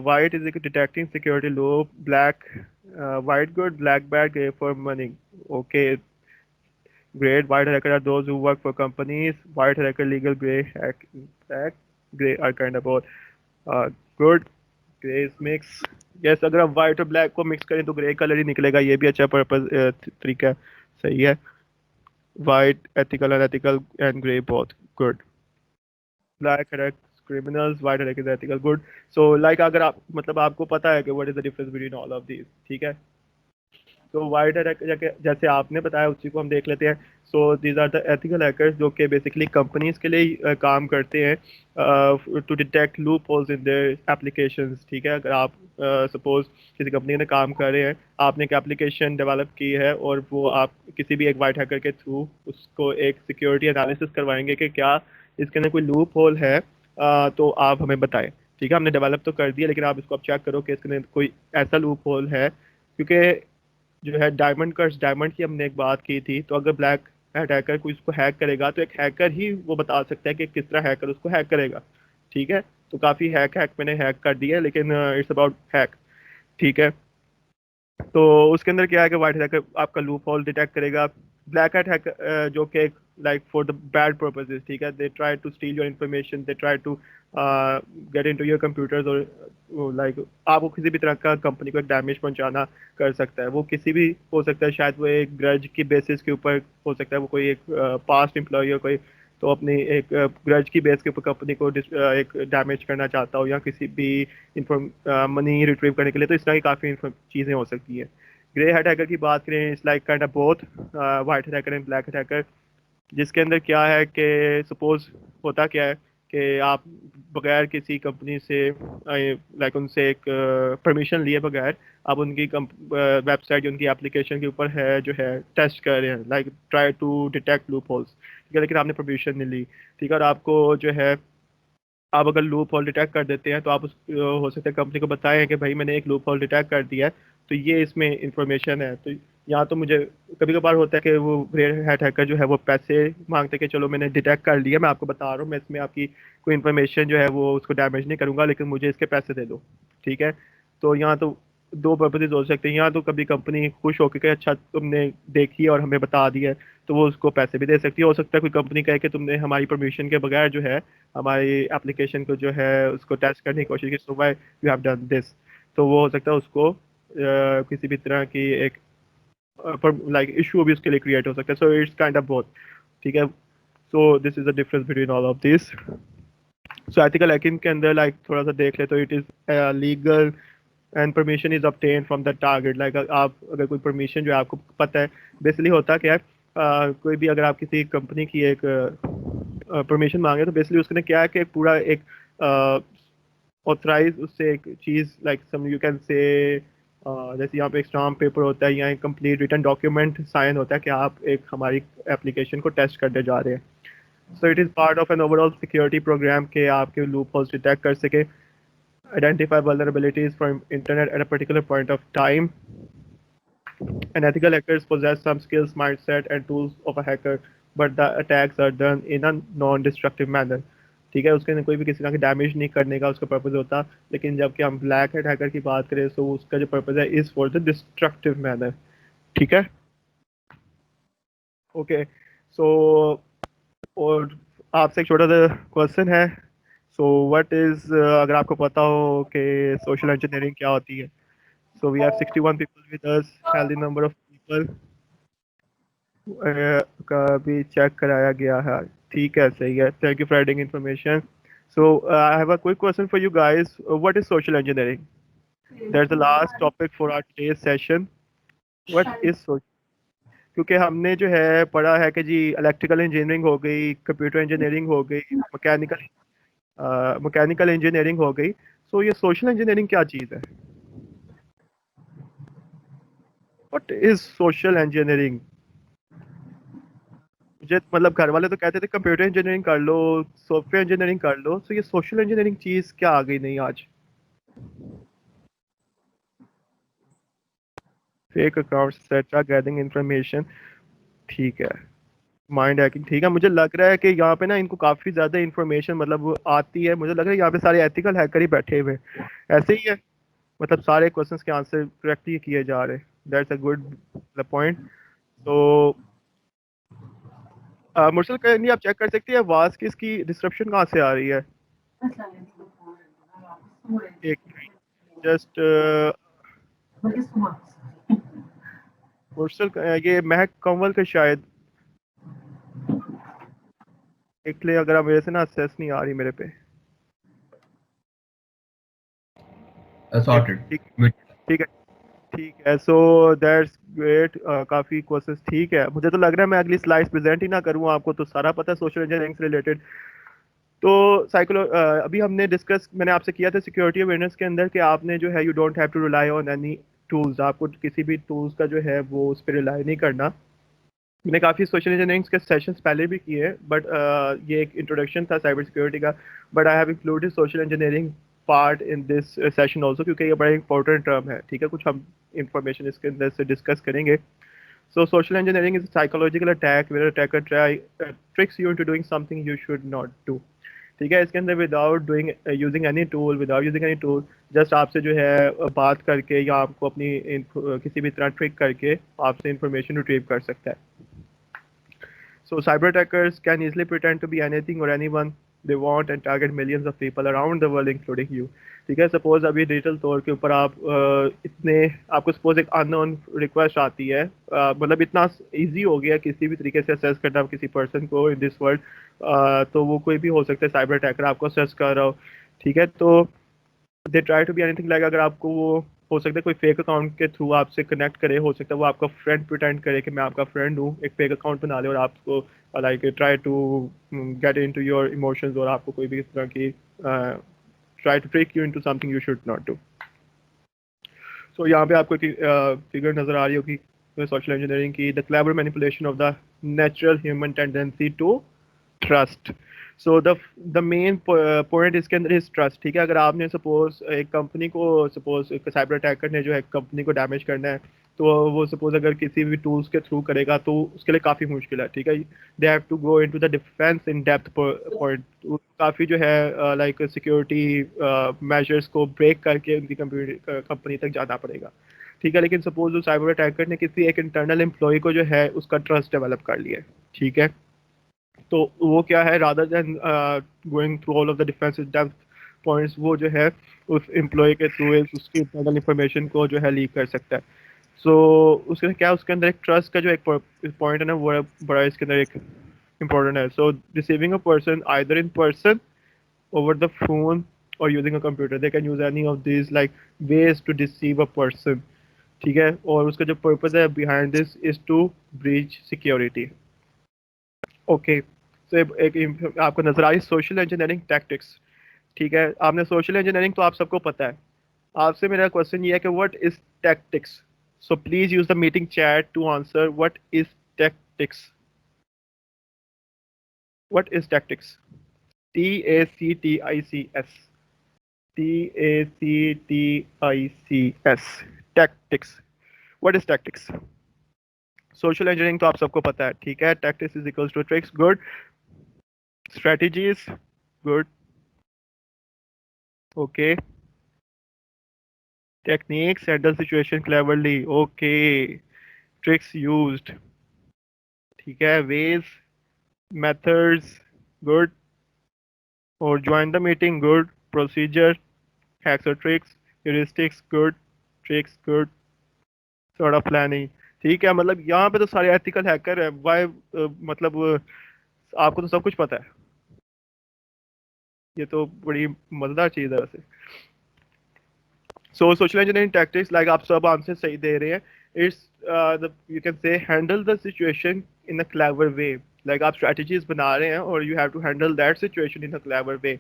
white is detecting security loop. Black, white good, black bad, gray for money. Okay, great. White hacker are those who work for companies. White hacker legal, gray hack, black, gray are kind of both. Good. Gray is mix. Yes, अगर आप white और black को mix करें तो gray कलर ही निकलेगा. ये भी अच्छा पर्पस तरीका है. सही है. White, ethical, unethical, and gray both. Good. Black attacks criminals, white attack is ethical. Good. So like अगर आप मतलब आपको पता है कि what is the difference between all of these. ठीक है, तो वाइट अटैक जैसे आपने बताया उसी को हम देख लेते हैं. So these are the ethical hackers जो कि बेसिकली कंपनीज के लिए काम करते हैं to detect loopholes in their applications. ठीक है, अगर आप सपोज किसी कंपनी में काम कर रहे हैं, आपने एक एप्लीकेशन डेवलप की है और वो आप किसी भी एक वाइट हैकर के थ्रू उसको एक सिक्योरिटी एनालिसिस करवाएंगे कि क्या इसके अंदर कोई लूप होल है, तो आप हमें बताएं. ठीक है, हमने डेवलप तो कर दिया लेकिन आप इसको अब चेक करो कि इसके अंदर कोई ऐसा लूप होल है. क्योंकि जो है डायमंड की हमने एक बात की थी. तो अगर ब्लैक हैकर कोई उसको हैक करेगा तो एक हैकर ही वो बता सकता है कि किस तरह हैकर उसको हैक करेगा. ठीक है, तो काफ़ी हैक मैंने हैक कर दिया है लेकिन इट्स अबाउट हैक. ठीक है, तो उसके अंदर क्या है कि वाइट हैकर आपका लूप होल डिटेक्ट करेगा. ब्लैक हैकर जो कि एक like for the bad purposes, ठीक है, they try to steal your information, they try to get into your computers, और like आपको किसी भी तरह का कंपनी को एक डैमेज पहुंचाना कर सकता है। वो किसी भी हो सकता है, शायद वो एक ग्रज की बेसिस के ऊपर हो सकता है, वो कोई एक पास्ट एम्प्लॉय हो कोई, तो अपनी एक ग्रज की बेस के ऊपर कंपनी को एक डैमेज करना चाहता हो, या किसी भी मनी रिट्रीव करने के लिए, तो इस तरह की काफ़ी चीज़ें हो सकती हैं। ग्रे हैट हैकर की बात करें, it's like kind of both white hat hacker and black hat hacker, जिसके अंदर क्या है कि सपोज होता क्या है कि आप बगैर किसी कंपनी से लाइक उनसे एक परमिशन लिए बगैर आप उनकी वेबसाइट, उनकी एप्लीकेशन के ऊपर है जो है टेस्ट कर रहे हैं, like try to detect loopholes, ठीक है, लेकिन आपने परमिशन नहीं ली, ठीक है, और आपको जो है आप अगर लूप होल डिटेक्ट कर देते हैं तो आप उस हो सकता है कंपनी को बताएं कि भाई मैंने एक लूप होल डिटेक्ट कर दिया है, तो ये इसमें इंफॉर्मेशन है। तो यहाँ तो मुझे कभी कभार होता है कि वो रेड हैट हैकर जो है वो पैसे मांगते हैं कि चलो मैंने डिटेक्ट कर लिया, मैं आपको बता रहा हूँ, मैं इसमें आपकी कोई इन्फॉर्मेशन जो है वो उसको डैमेज नहीं करूँगा, लेकिन मुझे इसके पैसे दे दो, ठीक है। तो यहाँ तो दो पर्पजेज हो सकते हैं, यहाँ तो कभी कंपनी खुश होकर कि अच्छा तुमने देखी और हमें बता दिया है, तो वो उसको पैसे भी दे सकती है। हो सकता है कोई कंपनी कहे कि तुमने हमारी परमिशन के बगैर जो है हमारी एप्लीकेशन को जो है उसको टेस्ट करने की कोशिश की, so why you have done this, तो वो हो सकता है उसको किसी भी तरह की एक लाइक इशू भी उसके लिए क्रिएट हो सकता है। So it's kind of both, ठीक है। So this is the difference between all of this. So ethical hacking के अंदर लाइक थोड़ा सा देख ले तो it is legal and permission is obtain from the target, like आप अगर कोई परमिशन जो है आपको पता है, बेसिकली होता क्या है, कोई भी अगर आप किसी कंपनी की एक परमिशन मांगे तो बेसिकली उसने क्या है कि पूरा एक ऑथराइज उससे एक चीज़ like some you can say जैसे यहाँ पे एक स्टाम्प पेपर होता है या एक कंप्लीट रिटन डॉक्यूमेंट साइन होता है कि आप एक हमारी एप्लीकेशन को टेस्ट करने जा रहे हैं। So it is part of an overall security program के आपके लूप होल्स डिटेक्ट कर सके, identify vulnerabilities from internet at a particular point of time, and ethical hackers possess some skills, mindset and tools of a hacker, but the attacks are done in a non-destructive manner, ठीक है। उसके अंदर कोई भी किसी तरह की डैमेज नहीं करने का उसका पर्पज होता, लेकिन जबकि हम ब्लैक हैट हैकर की बात करें तो उसका जो पर्पज है is for the destructive manner, ठीक है। ओके, सो और आपसे एक छोटा सा क्वेश्चन है। सो व्हाट इज, अगर आपको पता हो कि सोशल इंजीनियरिंग क्या होती है। So we have 61 people with us, healthy number of people का भी चेक कराया गया है, ठीक है, सही है, thank you for adding information. So I have a quick question for you guys, what is social engineering? That's the last topic for our today's session. What is social, क्योंकि हमने जो है पढ़ा है कि जी इलेक्ट्रिकल इंजीनियरिंग हो गई, कंप्यूटर इंजीनियरिंग हो गई, मैकेनिकल इंजीनियरिंग हो गई, सो ये सोशल इंजीनियरिंग क्या चीज़ है? What is social engineering? मुझे मतलब घर वाले तो कहते थे कंप्यूटर इंजीनियरिंग कर लो, सॉफ्टवेयर इंजीनियरिंग कर लो, सो ये सोशल इंजीनियरिंग चीज़ क्या आ गई नहीं आज? Fake accounts etcetera, gathering information, ठीक है, माइंड हैकिंग, ठीक है। मुझे लग रहा है कि यहाँ पे ना इनको काफ़ी ज़्यादा इंफॉर्मेशन मतलब आती है, मुझे लग रहा है यहाँ पे सारे एथिकल हैकर ही बैठे हुए हैं, ऐसे ही है, मतलब सारे क्वेश्चंस के आंसर करेक्टली किए जा रहे हैं, दैट्स अ गुड पॉइंट। तो मुर्सल कहीं आप चेक कर सकती है आवाज़ की इसकी डिस्ट्रप्शन कहाँ से आ रही है? एक जस्ट मुर्सल ये महक कंवल का शायद देख ले, अगर आप मेरे से ना असेस नहीं आ रही मेरे पे। Sorted. ठीक ठीक है, ठीक है, सो दैट्स ग्रेट, काफ़ी क्वेश्चंस ठीक है। मुझे तो लग रहा है मैं अगली स्लाइड्स प्रेजेंट ही ना करूँ, आपको तो सारा पता है सोशल इंजीनियरिंग से रिलेटेड। तो अभी हमने डिस्कस, मैंने आपसे किया था सिक्योरिटी अवेयरनेस के अंदर कि आपने जो है you don't have to rely on any tools, आपको किसी भी टूल्स का जो है वो उस पर रिलाई नहीं करना। मैंने काफ़ी सोशल इंजीनियरिंग के सेशंस पहले भी किए, बट ये एक इंट्रोडक्शन था साइबर सिक्योरिटी का, but I have included social engineering part in this session also, क्योंकि ये बड़ा इंपॉर्टेंट टर्म है, ठीक है, कुछ हम इंफॉर्मेशन इसके अंदर से डिस्कस करेंगे। So social engineering is a psychological attack where attacker tricks you into doing something you should not do, ठीक है। इसके अंदर without doing using any tool, without using any tool, just आपसे जो है बात करके या आपको अपनी किसी भी तरह ट्रिक करके आपसे इंफॉर्मेशन रिट्रीव कर सकता है। So cyber attackers can easily pretend to be anything or anyone they want and target millions of people around the world including you. ठीक है, सपोज अभी डिजिटल तौर के ऊपर आप इतने आपको सपोज एक अननोन रिक्वेस्ट आती है, मतलब इतना इजी हो गया किसी भी तरीके से असेस करना किसी पर्सन को इन दिस वर्ल्ड, तो वो कोई भी हो सकता है साइबर अटैकर आपको असेस कर रहा हो, ठीक है। तो they try to be anything like, अगर आपको वो हो सकता है कोई फेक अकाउंट के थ्रू आपसे कनेक्ट करे, हो सकता है वो आपका फ्रेंड प्रिटेंड करे कि मैं आपका फ्रेंड हूँ, एक फेक अकाउंट बना ले और आपको like try to get into your emotions और आपको कोई भी इस तरह की try to trick you into something you should not do. So यहाँ पे आपको फिगर नजर आ रही होगी सोशल इंजीनियरिंग की, the clever manipulation of the natural human tendency to trust. So the main point इसके अंदर इज ट्रस्ट, ठीक है। अगर आपने सपोज एक कंपनी को, सपोज एक साइबर अटैकर ने जो है कंपनी को डैमेज करना है, तो वो सपोज अगर किसी भी टूल्स के थ्रू करेगा तो उसके लिए काफ़ी मुश्किल है, ठीक है। They have to go into the defence in depth point, काफ़ी जो है लाइक सिक्योरिटी मेजर्स को ब्रेक करके उनकी कंपनी तक जाना पड़ेगा, ठीक है। लेकिन सपोज उस साइबर अटैकर ने किसी एक इंटरनल एम्प्लॉय को जो है उसका ट्रस्ट डेवलप कर लिया है, ठीक है। तो वो क्या है, rather than going through all of the defensive depth points, वो जो है उस एम्प्लॉय के थ्रू उसकी इंटरनल इंफॉर्मेशन को जो है लीक कर सकता है। सो उसके क्या, उसके अंदर एक ट्रस्ट का जो एक पॉइंट है ना, वो बड़ा इसके अंदर एक इम्पोर्टेंट है। So receiving a person either in person, over the phone और using a computer, they can use any of this like ways to deceive a person, ठीक है। और उसका जो पर्पज है behind this is to breach security. Okay, तो एक आपको नजर आई सोशल इंजीनियरिंग टैक्टिक्स, ठीक है। आपने सोशल इंजीनियरिंग तो आप सबको पता है, आपसे मेरा क्वेश्चन ये है कि what is tactics. So please use the meeting chat to answer what is tactics. What is tactics? TACTICS, TACTICS, tactics. What is tactics? Social engineering तो आप सबको पता है, ठीक है। Tactics is equals to tricks, good. Strategies, good, okay. Techniques, handle situation cleverly, okay. Tricks used, ठीक है। Ways, methods, good. और join the meeting, good. Procedure, hacks or tricks, heuristics, good. Tricks, good. Sort of planning, ठीक है। मतलब यहाँ पे तो सारे ethical hacker है, why मतलब आपको तो सब कुछ पता है, ये तो बड़ी मजेदार चीज़ है वैसे। So social engineering tactics, like आप सब आंसर सही दे रहे हैं, it's you can say handle the situation in a clever way, like आप strategies बना रहे हैं और you have to handle that situation in a clever way,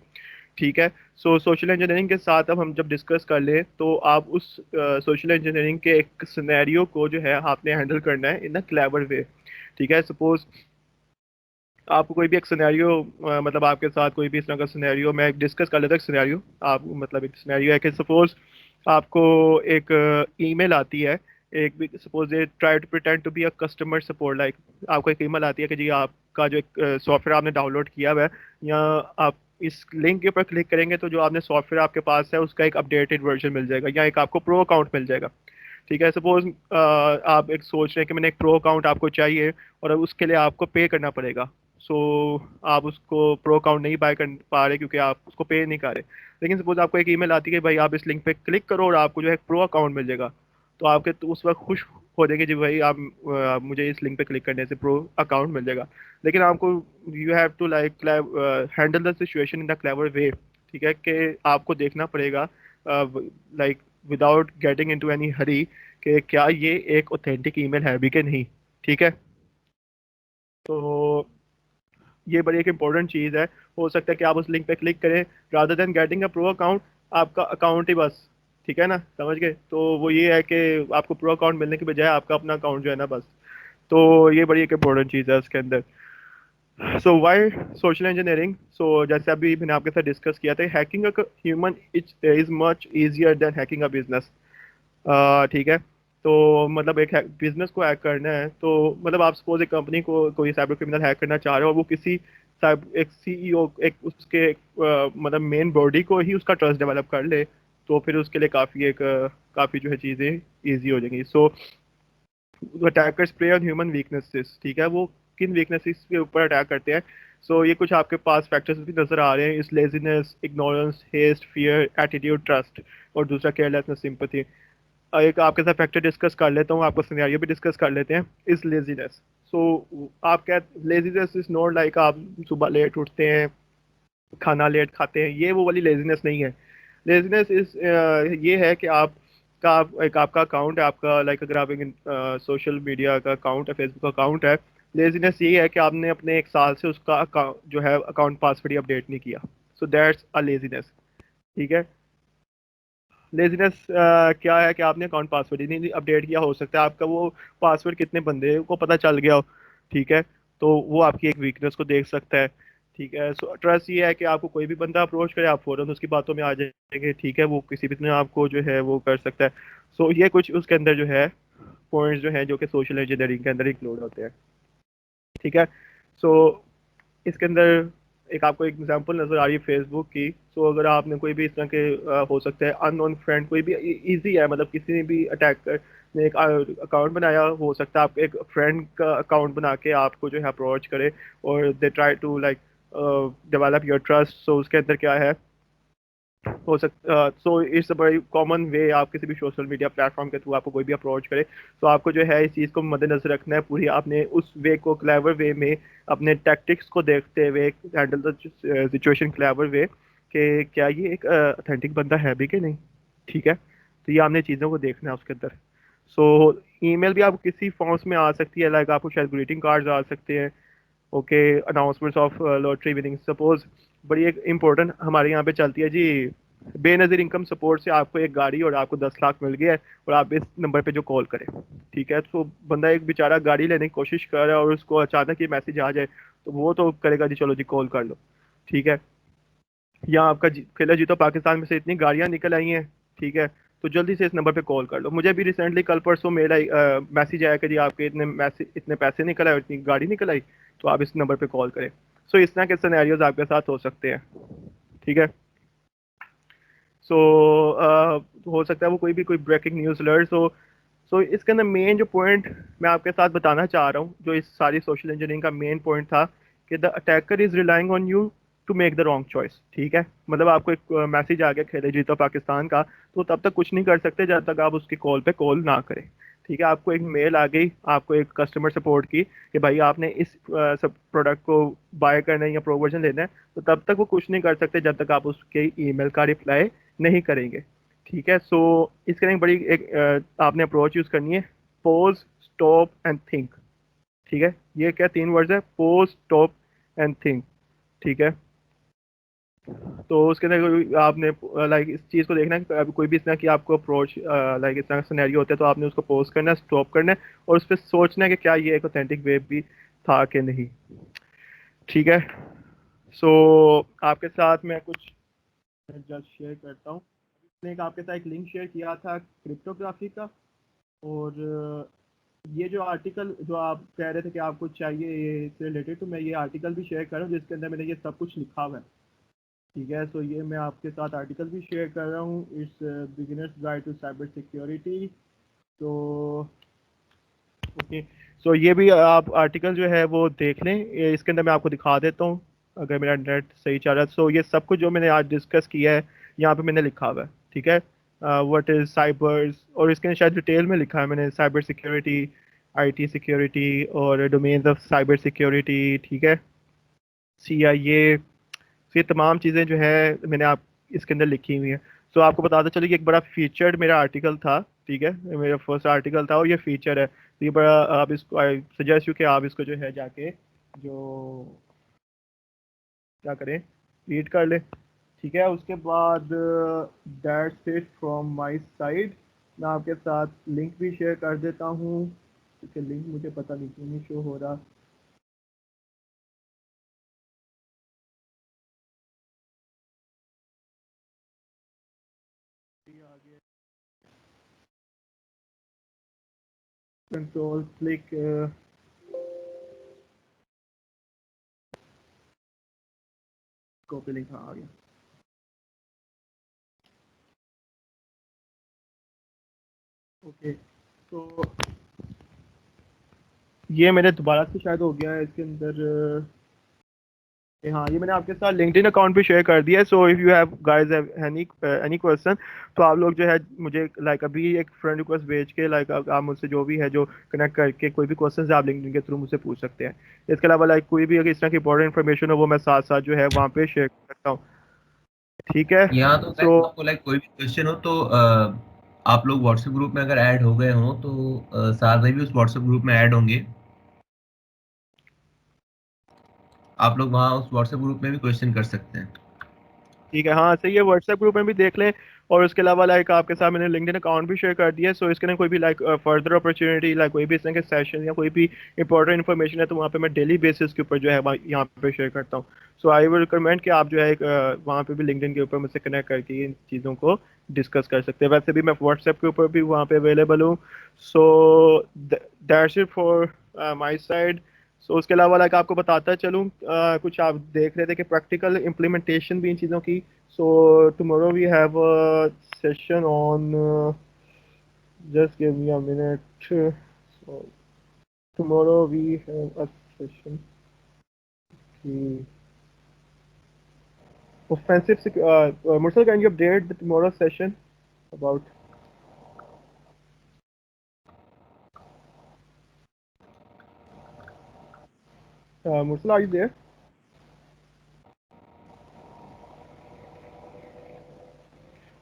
ठीक है। सो सोशल इंजीनियरिंग के साथ अब हम जब डिस्कस कर लें तो आप उस सोशल इंजीनियरिंग के एक सिनेरियो को जो है आपने हैंडल करना है इन अ क्लेवर वे, ठीक है। सपोज आपको कोई भी एक सिनेरियो, मतलब आपके साथ कोई भी इस तरह का सिनेरियो, मैं डिस्कस कर लेता हूँ एक सिनेरियो। आप मतलब एक सिनेरियो है कि सपोज आपको एक ईमेल आती है, एक भी सपोज ये try to pretend to be a customer support, like आपको एक ईमेल आती है कि जी आपका जो एक सॉफ्टवेयर आपने डाउनलोड किया हुआ है, या आप इस लिंक के ऊपर क्लिक करेंगे तो जो आपने सॉफ्टवेयर आपके पास है उसका एक अपडेटेड वर्जन मिल जाएगा, या एक आपको प्रो अकाउंट मिल जाएगा, ठीक है। सपोज आप एक सोच रहे हैं कि मैंने एक प्रो अकाउंट आपको चाहिए और अब उसके लिए आपको पे करना पड़ेगा। सो आप उसको प्रो अकाउंट नहीं बाय कर पा रहे क्योंकि आप उसको पे नहीं कर रहे। लेकिन सपोज आपको एक ईमेल आती है कि भाई आप इस लिंक पे क्लिक करो और आपको जो है प्रो अकाउंट मिल जाएगा, तो आपके तो उस वक्त खुश हो जाएगी जी भाई आप मुझे इस लिंक पे क्लिक करने से प्रो अकाउंट मिल जाएगा। लेकिन आपको you have to like handle the situation in the clever way, ठीक है, कि आपको देखना पड़ेगा like without getting into any hurry कि क्या ये एक ऑथेंटिक ईमेल है भी कि नहीं, ठीक है। तो ये बड़ी एक इंपॉर्टेंट चीज़ है। हो सकता है कि आप उस लिंक पे क्लिक करें, rather than getting a pro account आपका अकाउंट ही बस, ठीक है ना, समझ गए। तो वो ये है कि आपको प्रो अकाउंट मिलने की बजाय आपका अपना अकाउंट जो है ना बस, तो ये बड़ी एक इंपॉर्टेंट चीज़ है उसके अंदर। सो वाई सोशल इंजीनियरिंग, सो जैसे अभी मैंने आपके साथ डिस्कस किया था, hacking a human is much easier than hacking a business, ठीक है। तो मतलब एक बिजनेस को हैक करना है, तो मतलब आप सपोज एक कंपनी को कोई साइबर क्रिमिनल हैक करना चाह रहे हो और वो किसी एक सीईओ एक उसके मतलब मेन बॉडी को ही उसका ट्रस्ट डेवलप कर ले, तो फिर उसके लिए काफ़ी जो है चीज़ें ईजी हो जाएंगी। So attackers prey on human weaknesses, ठीक है। वो किन वीकनेसेस के ऊपर अटैक करते हैं। सो ये कुछ आपके पास फैक्टर्स भी नजर आ रहे हैं इस laziness, ignorance, haste, fear, attitude, trust, और दूसरा केयरलेसनेस, सिंपैथी। एक आपके साथ फैक्टर डिस्कस कर लेता हूँ, आपको सिनेरियो भी डिस्कस कर लेते हैं। इस लेजीनेस, सो आप क्या, लेजीनेस इज नॉट लाइक आप सुबह लेट उठते हैं, खाना लेट खाते हैं, ये वो वाली लेजीनेस नहीं है। लेजीनेस इज ये है कि आप का एक आपका अकाउंट है, आपका लाइक अगर आप एक सोशल मीडिया का अकाउंट है, फेसबुक अकाउंट है, लेजीनेस ये है कि आपने अपने 1 साल से उसका अकाउंट जो है अकाउंट पासवर्ड ही अपडेट नहीं किया। So that's a laziness. ठीक है। लेजीनेस क्या है कि आपने अकाउंट पासवर्ड ही नहीं अपडेट किया। हो सकता है आपका वो पासवर्ड कितने बंदे को पता चल गया हो। ठीक है। तो वो आपकी एक वीकनेस को देख सकता है। ठीक है। सो ट्रस्ट ये है कि आपको कोई भी बंदा अप्रोच करे, आप फौरन उसकी बातों में आ जाएंगे। ठीक है। वो किसी भी तरह आपको जो है वो कर सकता है। सो ये कुछ उसके अंदर जो है पॉइंट्स जो है जो कि सोशल इंजीनियरिंग के अंदर इंक्लूड होते हैं। ठीक है। सो इसके अंदर एक आपको एक एग्जांपल नजर आ रही है फेसबुक की। सो अगर आपने कोई भी इस तरह के हो सकता है अननोन फ्रेंड, कोई भी इजी है, मतलब किसी ने भी अटैकर ने एक अकाउंट बनाया, हो सकता है आप एक फ्रेंड का अकाउंट बना के आपको जो है अप्रोच करे, और they try to like develop your trust. So उसके अंदर क्या है, हो सकता, so it's a very common way, आप किसी भी सोशल मीडिया प्लेटफॉर्म के थ्रू आपको कोई भी अप्रोच करे, तो आपको जो है इस चीज़ को मद्देनजर रखना है पूरी। आपने उस वे को क्लेवर वे में, अपने टैक्टिक्स को देखते हुए हैंडल द सिचुएशन क्लेवर वे, कि क्या ये एक ऑथेंटिक बंदा है भी कि नहीं। ठीक है। तो ये आपने चीज़ों को देखना है उसके अंदर। सो ईमेल भी आपको किसी फॉर्म्स में आ सकती है, लाइक आपको शायद ग्रीटिंग कार्ड्स आ सकते हैं। Okay. Announcements of lottery winning, suppose बड़ी एक इम्पोर्टेंट हमारे यहाँ पे चलती है जी, बेनज़ीर इनकम सपोर्ट से आपको एक गाड़ी और आपको 10 लाख मिल गया है, और आप इस नंबर पे जो कॉल करें। ठीक है। तो बंदा एक बेचारा गाड़ी लेने की कोशिश कर रहा है और उसको अचानक ये मैसेज आ जाए, तो वो तो करेगा जी चलो जी कॉल कर लो। ठीक है। या आपका खेला जीतो पाकिस्तान में से इतनी गाड़ियां निकल आई हैं। ठीक है। तो जल्दी से इस नंबर पे कॉल कर लो। मुझे भी रिसेंटली कल परसों मेल आई, मैसेज आया कि जी आपके इतने मैसेज, इतने पैसे निकल आए और इतनी गाड़ी निकल आई, तो आप इस नंबर पे कॉल करें। सो इस तरह के सिनेरियोज आपके साथ हो सकते हैं। ठीक है। सो हो सकता है वो कोई भी कोई ब्रेकिंग न्यूज़ अलर्ट हो। सो इसके अंदर मेन जो पॉइंट मैं आपके साथ बताना चाह रहा हूँ, जो इस सारी सोशल इंजीनियरिंग का मेन पॉइंट था, कि the attacker is relying on you to make the wrong choice. ठीक है। मतलब आपको एक मैसेज आ गया खेले जीतो पाकिस्तान का, तो तब तक कुछ नहीं कर सकते जब तक आप उसकी कॉल पे कॉल ना करें। ठीक है। आपको एक मेल आ गई, आपको एक कस्टमर सपोर्ट की कि भाई आपने इस सब प्रोडक्ट को बाय करना है या प्रोवर्जन लेना है, तो तब तक वो कुछ नहीं कर सकते जब तक आप उसके ईमेल का रिप्लाई नहीं करेंगे। ठीक है। सो इसके लिए बड़ी एक आपने अप्रोच यूज करनी है, पोज, स्टॉप एंड थिंक। ठीक है। ये क्या 3 वर्ड्स है, पोज, स्टॉप एंड थिंक। ठीक है। तो उसके अंदर आपने लाइक इस चीज़ को देखना है कि अभी कोई भी इस तरह की आपको अप्रोच लाइक इस तरह का सिनेरियो होता है, तो आपने उसको पोज करना है, स्टॉप करना है, और उस पर सोचना है कि क्या ये एक ऑथेंटिक वेब भी था कि नहीं। ठीक है। सो आपके साथ मैं कुछ जस्ट शेयर करता हूँ। मैंने एक आपके साथ एक लिंक शेयर किया था क्रिप्टोग्राफी का, और ये जो आर्टिकल जो आप कह रहे थे कि आपको चाहिए ये इससे रिलेटेड, तो मैं ये आर्टिकल भी शेयर कर रहा हूँ जिसके अंदर मैंने ये सब कुछ लिखा हुआ है। ठीक है। सो ये मैं आपके साथ आर्टिकल भी शेयर कर रहा हूँ, it's beginners guide to cyber security. तो ओके। सो ये भी आप आर्टिकल जो है वो देख लें, इसके अंदर मैं आपको दिखा देता हूँ अगर मेरा नेट सही चल रहा है। सो ये सब कुछ जो मैंने आज डिस्कस किया है यहाँ पे मैंने लिखा हुआ है। ठीक है। व्हाट इज साइबर्स, और इसके अंदर शायद डिटेल में लिखा है मैंने, साइबर सिक्योरिटी, आईटी सिक्योरिटी, और डोमेन्स ऑफ साइबर सिक्योरिटी। ठीक है। CIA, तो ये तमाम चीज़ें जो है मैंने आप इसके अंदर लिखी हुई हैं। सो आपको बताते चलिए कि एक बड़ा फीचर्ड मेरा आर्टिकल था। ठीक है। मेरा फर्स्ट आर्टिकल था और ये फीचर है, तो ये बड़ा, आप इसको आई सजेस्ट यू कि आप इसको जो है जाके जो क्या करें, रीड कर लें। ठीक है। उसके बाद that's it from my side. मैं आपके साथ लिंक भी शेयर कर देता हूँ, क्योंकि लिंक मुझे पता नहीं क्यों नहीं शो हो रहा। कंट्रोल क्लिक, कॉपी लिंक आ गया। ओके। तो ये मैंने दोबारा से शायद हो गया है इसके अंदर हाँ ये मैंने आपके साथ लिंक्डइन अकाउंट भी शेयर कर दिया है। So if you have guys any question तो आप लोग जो है मुझे लाइक अभी एक फ्रेंड रिक्वेस्ट भेज के लाइक आप मुझसे जो भी है जो कनेक्ट करके कोई भी क्वेश्चन आप लिंक्डइन के थ्रू मुझसे पूछ सकते हैं। इसके अलावा लाइक कोई भी अगर इस तरह की इंपॉर्टेंट इन्फॉर्मेशन हो वो मैं साथ साथ जो है वहाँ पे शेयर कर सकता हूँ। ठीक है। यहाँ तो सो guys, आपको लाइक कोई भी क्वेश्चन हो तो आप लोग व्हाट्सएप ग्रुप में अगर ऐड हो गए हो तो साथ में भी उस व्हाट्सएप ग्रुप में ऐड होंगे। आप लोग वहाँ उस व्हाट्सएप ग्रुप में भी क्वेश्चन कर सकते हैं। ठीक है हाँ सही है, व्हाट्सएप ग्रुप में भी देख लें। और उसके अलावा लाइक आपके साथ मैंने लिंक्डइन अकाउंट भी शेयर कर दिया है। सो इसके अंदर कोई भी लाइक फर्दर अपॉर्चुनिटी लाइक कोई भी इस तरह के सेशन या कोई भी इंपॉर्टेंट इन्फॉर्मेशन है तो वहाँ पे मैं डेली बेसिस के ऊपर जो है यहाँ पे शेयर करता हूँ। सो आई विल रिकमेंड कि आप जो है वहाँ पे भी लिंक्डइन के ऊपर मुझसे कनेक्ट करके इन चीज़ों को डिस्कस कर सकते हैं। वैसे भी मैं व्हाट्सएप के ऊपर भी वहाँ पे अवेलेबल हूँ। So that's it for my side. So उसके अलावा लाइक आपको बताता चलूँ कुछ आप देख रहे थे कि प्रैक्टिकल इम्प्लीमेंटेशन भी इन चीज़ों की। So tomorrow we have a session on. Just give me a minute. So tomorrow we have a session. Okay. Offensive. Mursal, can you update the tomorrow's session about? Mursal, are you there?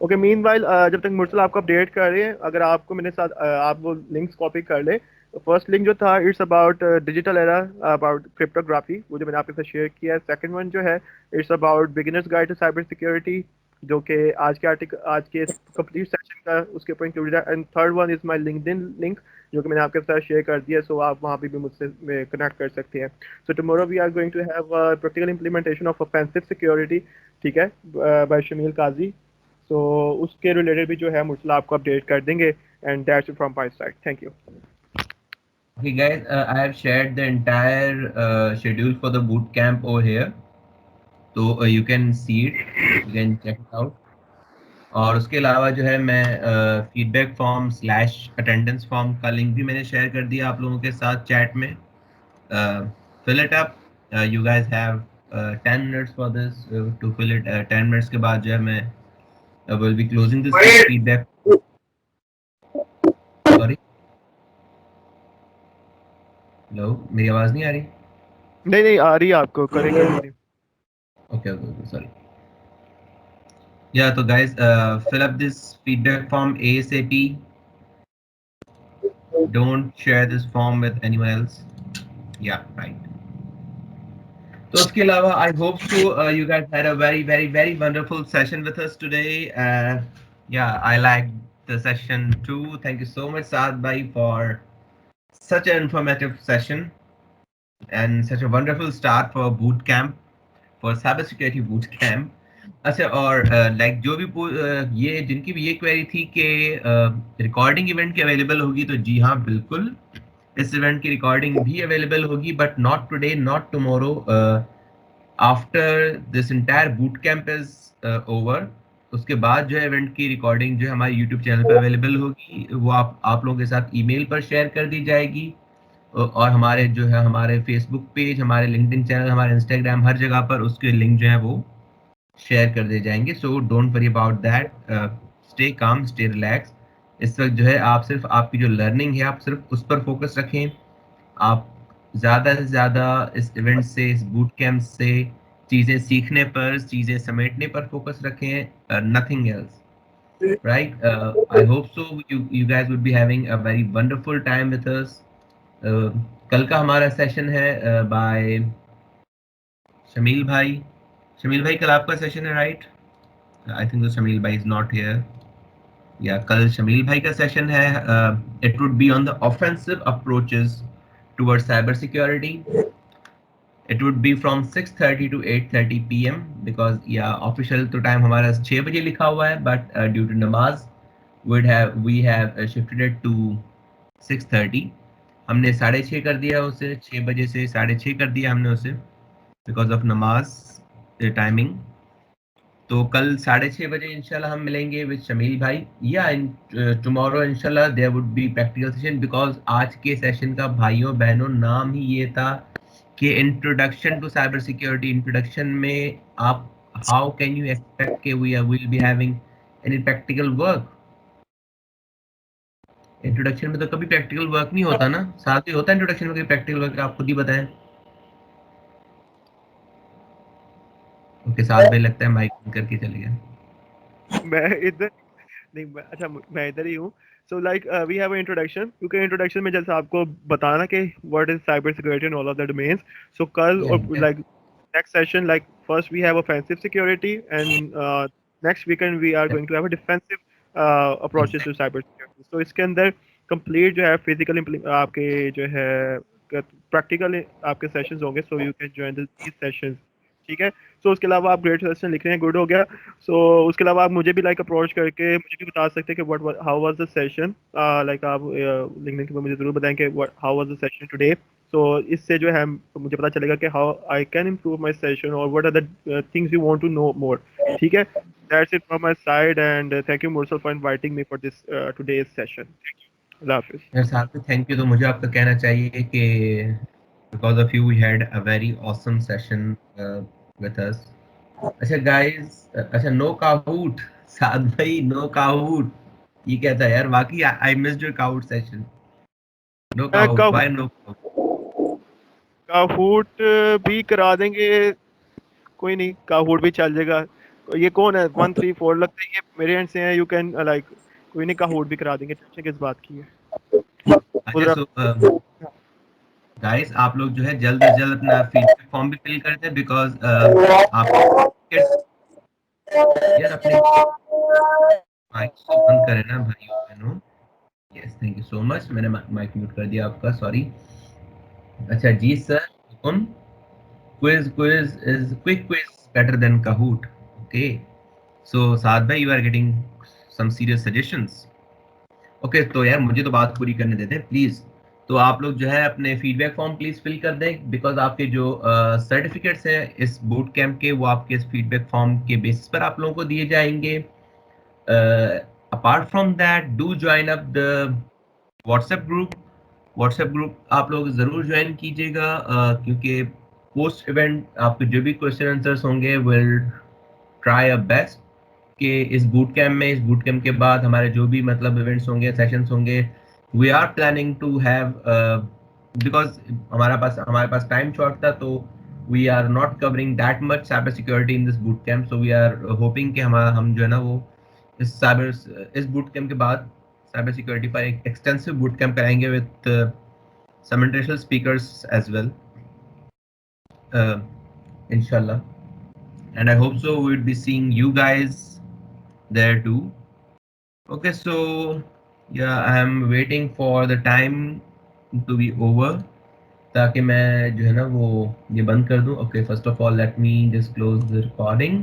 Okay mean while जब तक मुर्सल आपको अपडेट कर रहे हैं अगर आपको मेरे साथ आप वो लिंक्स कॉपी कर ले। तो फर्स्ट लिंक जो था it's about digital era about cryptography वो जो मैंने आपके साथ शेयर किया है। सेकंड वन जो है it's about beginners guide to cyber security जो कि आज के कंप्लीट सेशन का उसके ऊपर इंक्लूडेड है। And third one is my LinkedIn link जो कि मैंने आपके साथ शेयर कर दिया। सो आप वहाँ पे भी मुझसे कनेक्ट कर सकते हैं। So tomorrow we are going to have practical implementation of offensive security, ठीक है, बाय शमील काजी। तो उसके रिलेटेड भी जो है मुर्सला आपको अपडेट कर देंगे। And that's it from my side, thank you. Okay, guys, I have shared the entire schedule for the boot camp over here, so you can see it, you can check it out. और उसके अलावा जो है मैं feedback form slash attendance form का लिंक भी मैंने शेयर कर दिया आप लोगों के साथ चैट में। Fill it up, you guys have 10 minutes for this to fill it. 10 minutes के बाद जो है मैं will be closing this feedback. Sorry, hello, मेरी आवाज़ नहीं आ रही? नहीं नहीं आ रही है, आपको करें continue. Okay, sorry. Yeah, so guys, fill up this feedback form ASAP. Don't share this form with anyone else. Yeah, right. So उसके अलावा I hope so you guys had a very wonderful session with us today. Yeah, I liked the session too. Thank you so much, Saad Bhai, for such an informative session and such a wonderful start for boot camp, for cybersecurity boot camp. अच्छा, और लाइक जो भी ये जिनकी भी ये क्वेरी थी कि रिकॉर्डिंग इवेंट की अवेलेबल होगी, तो जी हाँ बिल्कुल इस इवेंट की रिकॉर्डिंग भी अवेलेबल होगी, but not today, not tomorrow. After this entire boot camp is over, उसके बाद जो है इवेंट की रिकॉर्डिंग जो है हमारे यूट्यूब चैनल पर अवेलेबल होगी। वो आप लोगों के साथ ईमेल पर शेयर कर दी जाएगी और हमारे जो है हमारे फेसबुक पेज, हमारे लिंक्डइन चैनल, हमारे इंस्टाग्राम, हर जगह पर उसके लिंक जो है वो शेयर कर दिए जाएंगे। So don't worry about that, stay calm, stay relax. इस वक्त जो है आप सिर्फ आपकी जो लर्निंग है आप सिर्फ उस पर फोकस रखें। आप ज़्यादा से ज़्यादा इस इवेंट से, इस बूट कैंप से चीज़ें सीखने पर, चीज़ें समेटने पर फोकस रखें, nothing else, right? I hope so you guys would be having a very wonderful time with us. कल का हमारा सेशन है बाय शमील भाई। शमील भाई, कल आपका सेशन है, राइट? आई थिंक शमील भाई इज नॉट हियर। या कल शमील भाई का सेशन है। It would be on the offensive approaches towards cyber security. It would be from 6:30 to 8:30 PM because या ऑफिशियल तो टाइम हमारा 6 बजे लिखा हुआ है, बट ड्यू टू नमाज we have shifted it to 6:30। हमने 6:30 कर दिया उसे, 6 बजे से 6:30 कर दिया हमने उसे बिकॉज ऑफ नमाज टाइमिंग। तो कल 6:30 बजे इंशाल्लाह हम मिलेंगे विद शमील भाई, या टुमारो इंशाल्लाह there would be practical session, because आज के सेशन का भाइयों बहनों नाम ही ये था कि introduction to cyber security. Introduction में आप हाउ कैन यू एक्सपेक्ट कि we will be having any practical work. Introduction में तो कभी प्रैक्टिकल वर्क नहीं होता ना, साथ ही होता है इंट्रोडक्शन में कोई प्रैक्टिकल वर्क, आप खुद ही बताएं। ओके, साथ भाई लगता है माइक बंद करके चले गए। मैं इधर नहीं अच्छा मैं इधर ही हूँ. So like we have introduction, क्योंकि इंट्रोडक्शन में जैसे आपको बताना कि what is cyber security and all of the domains. So कल और like next session, like first we have offensive security and next weekend we are going to have a defensive approaches to cyber security. तो इसके अंदर कंप्लीट जो है फिजिकल आपके जो है प्रैक्टिकल आपके सेशंस होंगे. So you can join these sessions. ठीक है. सो उसके अलावा आप ग्रेड सेशन लिख रहे हैं, गुड हो गया. सो उसके अलावा आप मुझे भी लाइक अप्रोच करके मुझे भी बता सकते हैं कि what how was the session. Like आप लिखने के बाद मुझे जरूर बताएं कि how was the session today. So इससे जो है मुझे पता चलेगा कि how I can improve my session और what are the things you want to know more. ठीक है. That's it from my side and thank you Mursal for inviting me for this today's session. अल्लाह हाफिज. यार साहब थैंक यू, तो मुझे आपका कहना चाहिए कि because of you we had a very awesome session with us. अच्छा गाइस, अच्छा नो काहूट, साद भाई नो काहूट, ये क्या था यार? बाकी I missed your Kahoot session. No Kahoot, why no Kahoot? Kahoot भी करा देंगे, कोई नहीं, काहूट भी चल जाएगा. ये कौन है 134 लगता है ये मेरे एंड से है. यू कैन लाइक कोई नहीं, काहूट भी करा देंगे. टेंशन किस बात की है. अच्छा सो गाइस, आप लोग जो है जल्द से जल्द अपना फीडबैक फॉर्म भी फिल कर दें, बिकॉज आप यार अपने माइक को बंद करें ना भाइयों बहनों. Yes, thank you so much. मैंने माइक म्यूट कर दिया आपका, सॉरी. अच्छा जी सर, हुकुम. quiz is quick quiz better than Kahoot. Okay, so Saad bhai, you are getting some serious suggestions. Okay, तो यार मुझे तो बात पूरी करने देते प्लीज. तो आप लोग जो है अपने फीडबैक फॉर्म प्लीज फिल कर दें, बिकॉज आपके जो सर्टिफिकेट्स हैं इस बूट कैंप के, वो आपके इस फीडबैक फॉर्म के बेसिस पर आप लोगों को दिए जाएंगे. Apart from that, do join up the WhatsApp group. WhatsApp group आप लोग ज़रूर ज्वाइन कीजिएगा, क्योंकि पोस्ट इवेंट आपके जो भी क्वेश्चन आंसर्स होंगे विल ट्राई अ बेस्ट कि इस बूट कैम्प के बाद हमारे जो भी मतलब इवेंट्स होंगे, सेशंस होंगे, we are planning to have, because हमारे पास टाइम शॉर्ट था, तो we are not covering that much cyber security in this boot camp. So we are hoping कि हम जो है ना वो इस बूट कैम्प के बाद साइबर सिक्योरिटी पर एक एक्सटेंसिव बूट कैम्प कराएंगे with some international speakers as well, inshallah, and I hope so we will be seeing you guys there too. Okay, so yeah, I am waiting for the time to be over ताकि मैं जो है ना वो ये बंद कर दूं. Okay, first of all let me just close the recording.